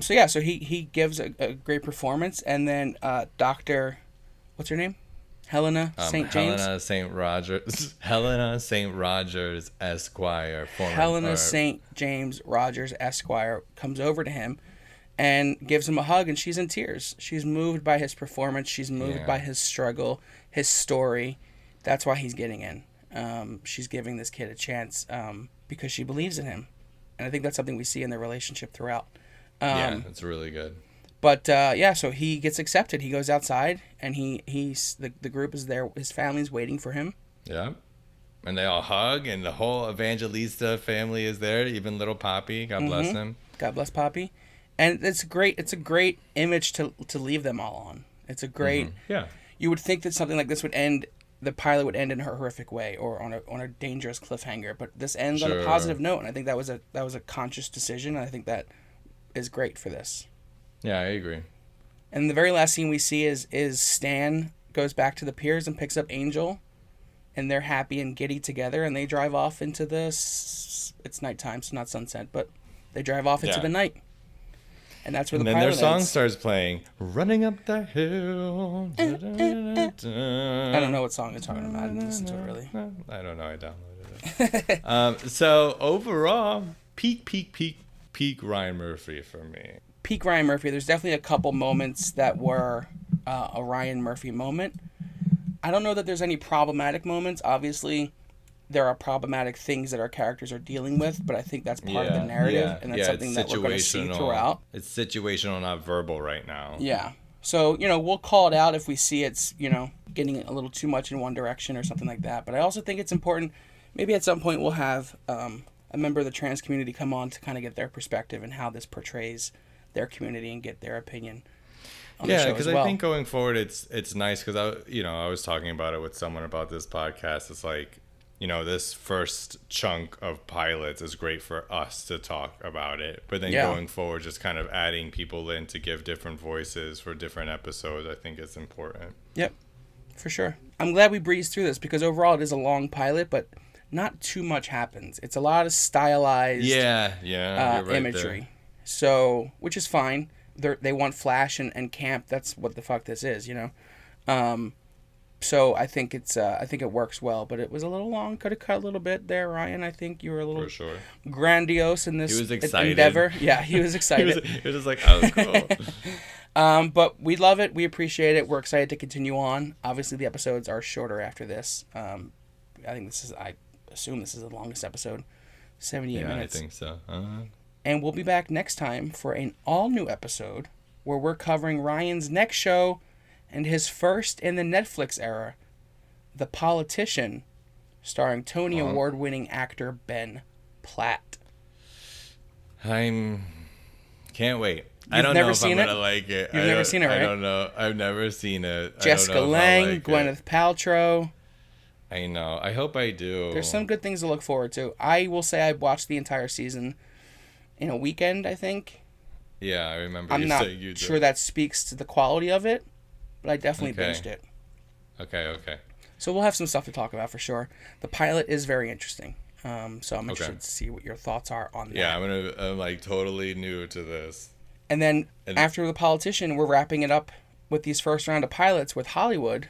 So he gives a great performance, and then Dr. What's her name? Helena St. James? Helena St. Rogers. Helena St. Rogers Esquire. Helena St. James Rogers Esquire comes over to him and gives him a hug, and she's in tears. She's moved by his performance. She's moved by his struggle, his story. That's why he's getting in. She's giving this kid a chance because she believes in him. And I think that's something we see in their relationship throughout. Yeah, it's really good. But so he gets accepted. He goes outside, and the group is there. His family's waiting for him. Yeah, and they all hug, and the whole Evangelista family is there. Even little Poppy, God bless him. God bless Poppy, and it's great. It's a great image to leave them all on. It's a great. Yeah. You would think that something like this would end the pilot would end in a horrific way or on a dangerous cliffhanger. But this ends on a Sure. positive note, and I think that was a conscious decision. And I think that is great for this. Yeah, I agree. And the very last scene we see is Stan goes back to the piers and picks up Angel, and they're happy and giddy together, and they drive off into it's nighttime, so not sunset, but they drive off into the night. And that's where and the then pilot their song ends. starts playing, "Running Up the Hill." I don't know what song you're talking about. I didn't listen to it really. I don't know. I downloaded it. So overall, peak Ryan Murphy for me. Peak Ryan Murphy. There's definitely a couple moments that were a Ryan Murphy moment. I don't know that there's any problematic moments. Obviously, there are problematic things that our characters are dealing with, but I think that's part of the narrative, and that's something that we're going to see throughout. It's situational, not verbal right now. Yeah. So, we'll call it out if we see it's, getting a little too much in one direction or something like that. But I also think it's important, maybe at some point we'll have a member of the trans community come on to kind of get their perspective and how this portrays their community and get their opinion on the show as well. I think going forward, it's nice because I was talking about it with someone about this podcast. It's like, this first chunk of pilots is great for us to talk about it. But then going forward, just kind of adding people in to give different voices for different episodes, I think it's important. Yep, for sure. I'm glad we breezed through this because overall it is a long pilot, but not too much happens. It's a lot of stylized you're right imagery. there. So, which is fine. They want flash and camp. That's what the fuck this is, So I think it works well, but it was a little long. Could have cut a little bit there, Ryan. I think you were a little grandiose in this He was excited. endeavor. Yeah, he was excited. he was just like, oh, cool. But we love it. We appreciate it. We're excited to continue on. Obviously, the episodes are shorter after this. I assume this is the longest episode, 78 minutes. I think so. And we'll be back next time for an all-new episode where we're covering Ryan's next show and his first in the Netflix era, The Politician, starring Tony Award-winning actor Ben Platt. Can't wait. You've I don't never know if seen I'm it? gonna like it. You've never seen it, right? I don't know. I've never seen it. Jessica Lange, Gwyneth Paltrow. I know. I hope I do. There's some good things to look forward to. I will say I watched the entire season in a weekend, I think. Yeah, I remember I'm you not saying you did. sure that speaks to the quality of it, but I definitely binged it. Okay. So we'll have some stuff to talk about for sure. The pilot is very interesting. So I'm interested to see what your thoughts are on that. Yeah, I'm like totally new to this. And then after The Politician, we're wrapping it up with these first round of pilots with Hollywood,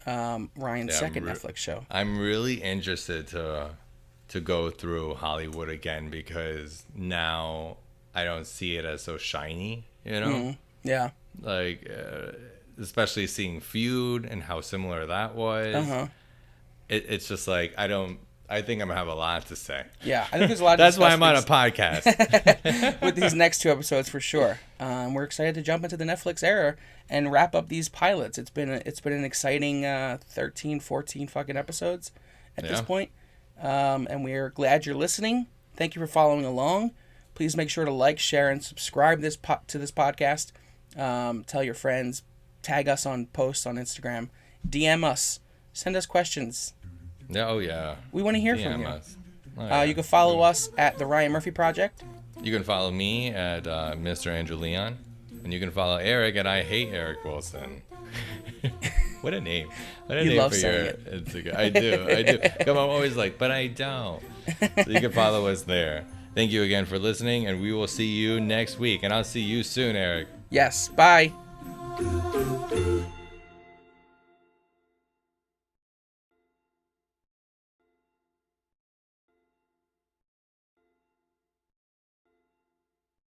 Ryan's second Netflix show. I'm really interested to go through Hollywood again because now I don't see it as so shiny, Mm-hmm. Yeah. Like, especially seeing Feud and how similar that was. It's just like, I think I'm going to have a lot to say. Yeah, I think there's a lot to That's why discuss I'm on a podcast. with these next two episodes for sure. We're excited to jump into the Netflix era and wrap up these pilots. It's been an exciting 13, 14 fucking episodes at this point. And we're glad you're listening. Thank you for following along. Please make sure to like, share, and subscribe to this podcast. Tell your friends. Tag us on posts on Instagram. DM us. Send us questions. Oh, yeah. We want to hear from you. Us. Oh, yeah. You can follow us at The Ryan Murphy Project. You can follow me at Mr. Andrew Leon. And you can follow Eric at I Hate Eric Wilson. What a name. What a You name love for saying your it. Instagram. I do. Come on, I'm always like, but I don't. So you can follow us there. Thank you again for listening, and we will see you next week. And I'll see you soon, Eric. Yes. Bye.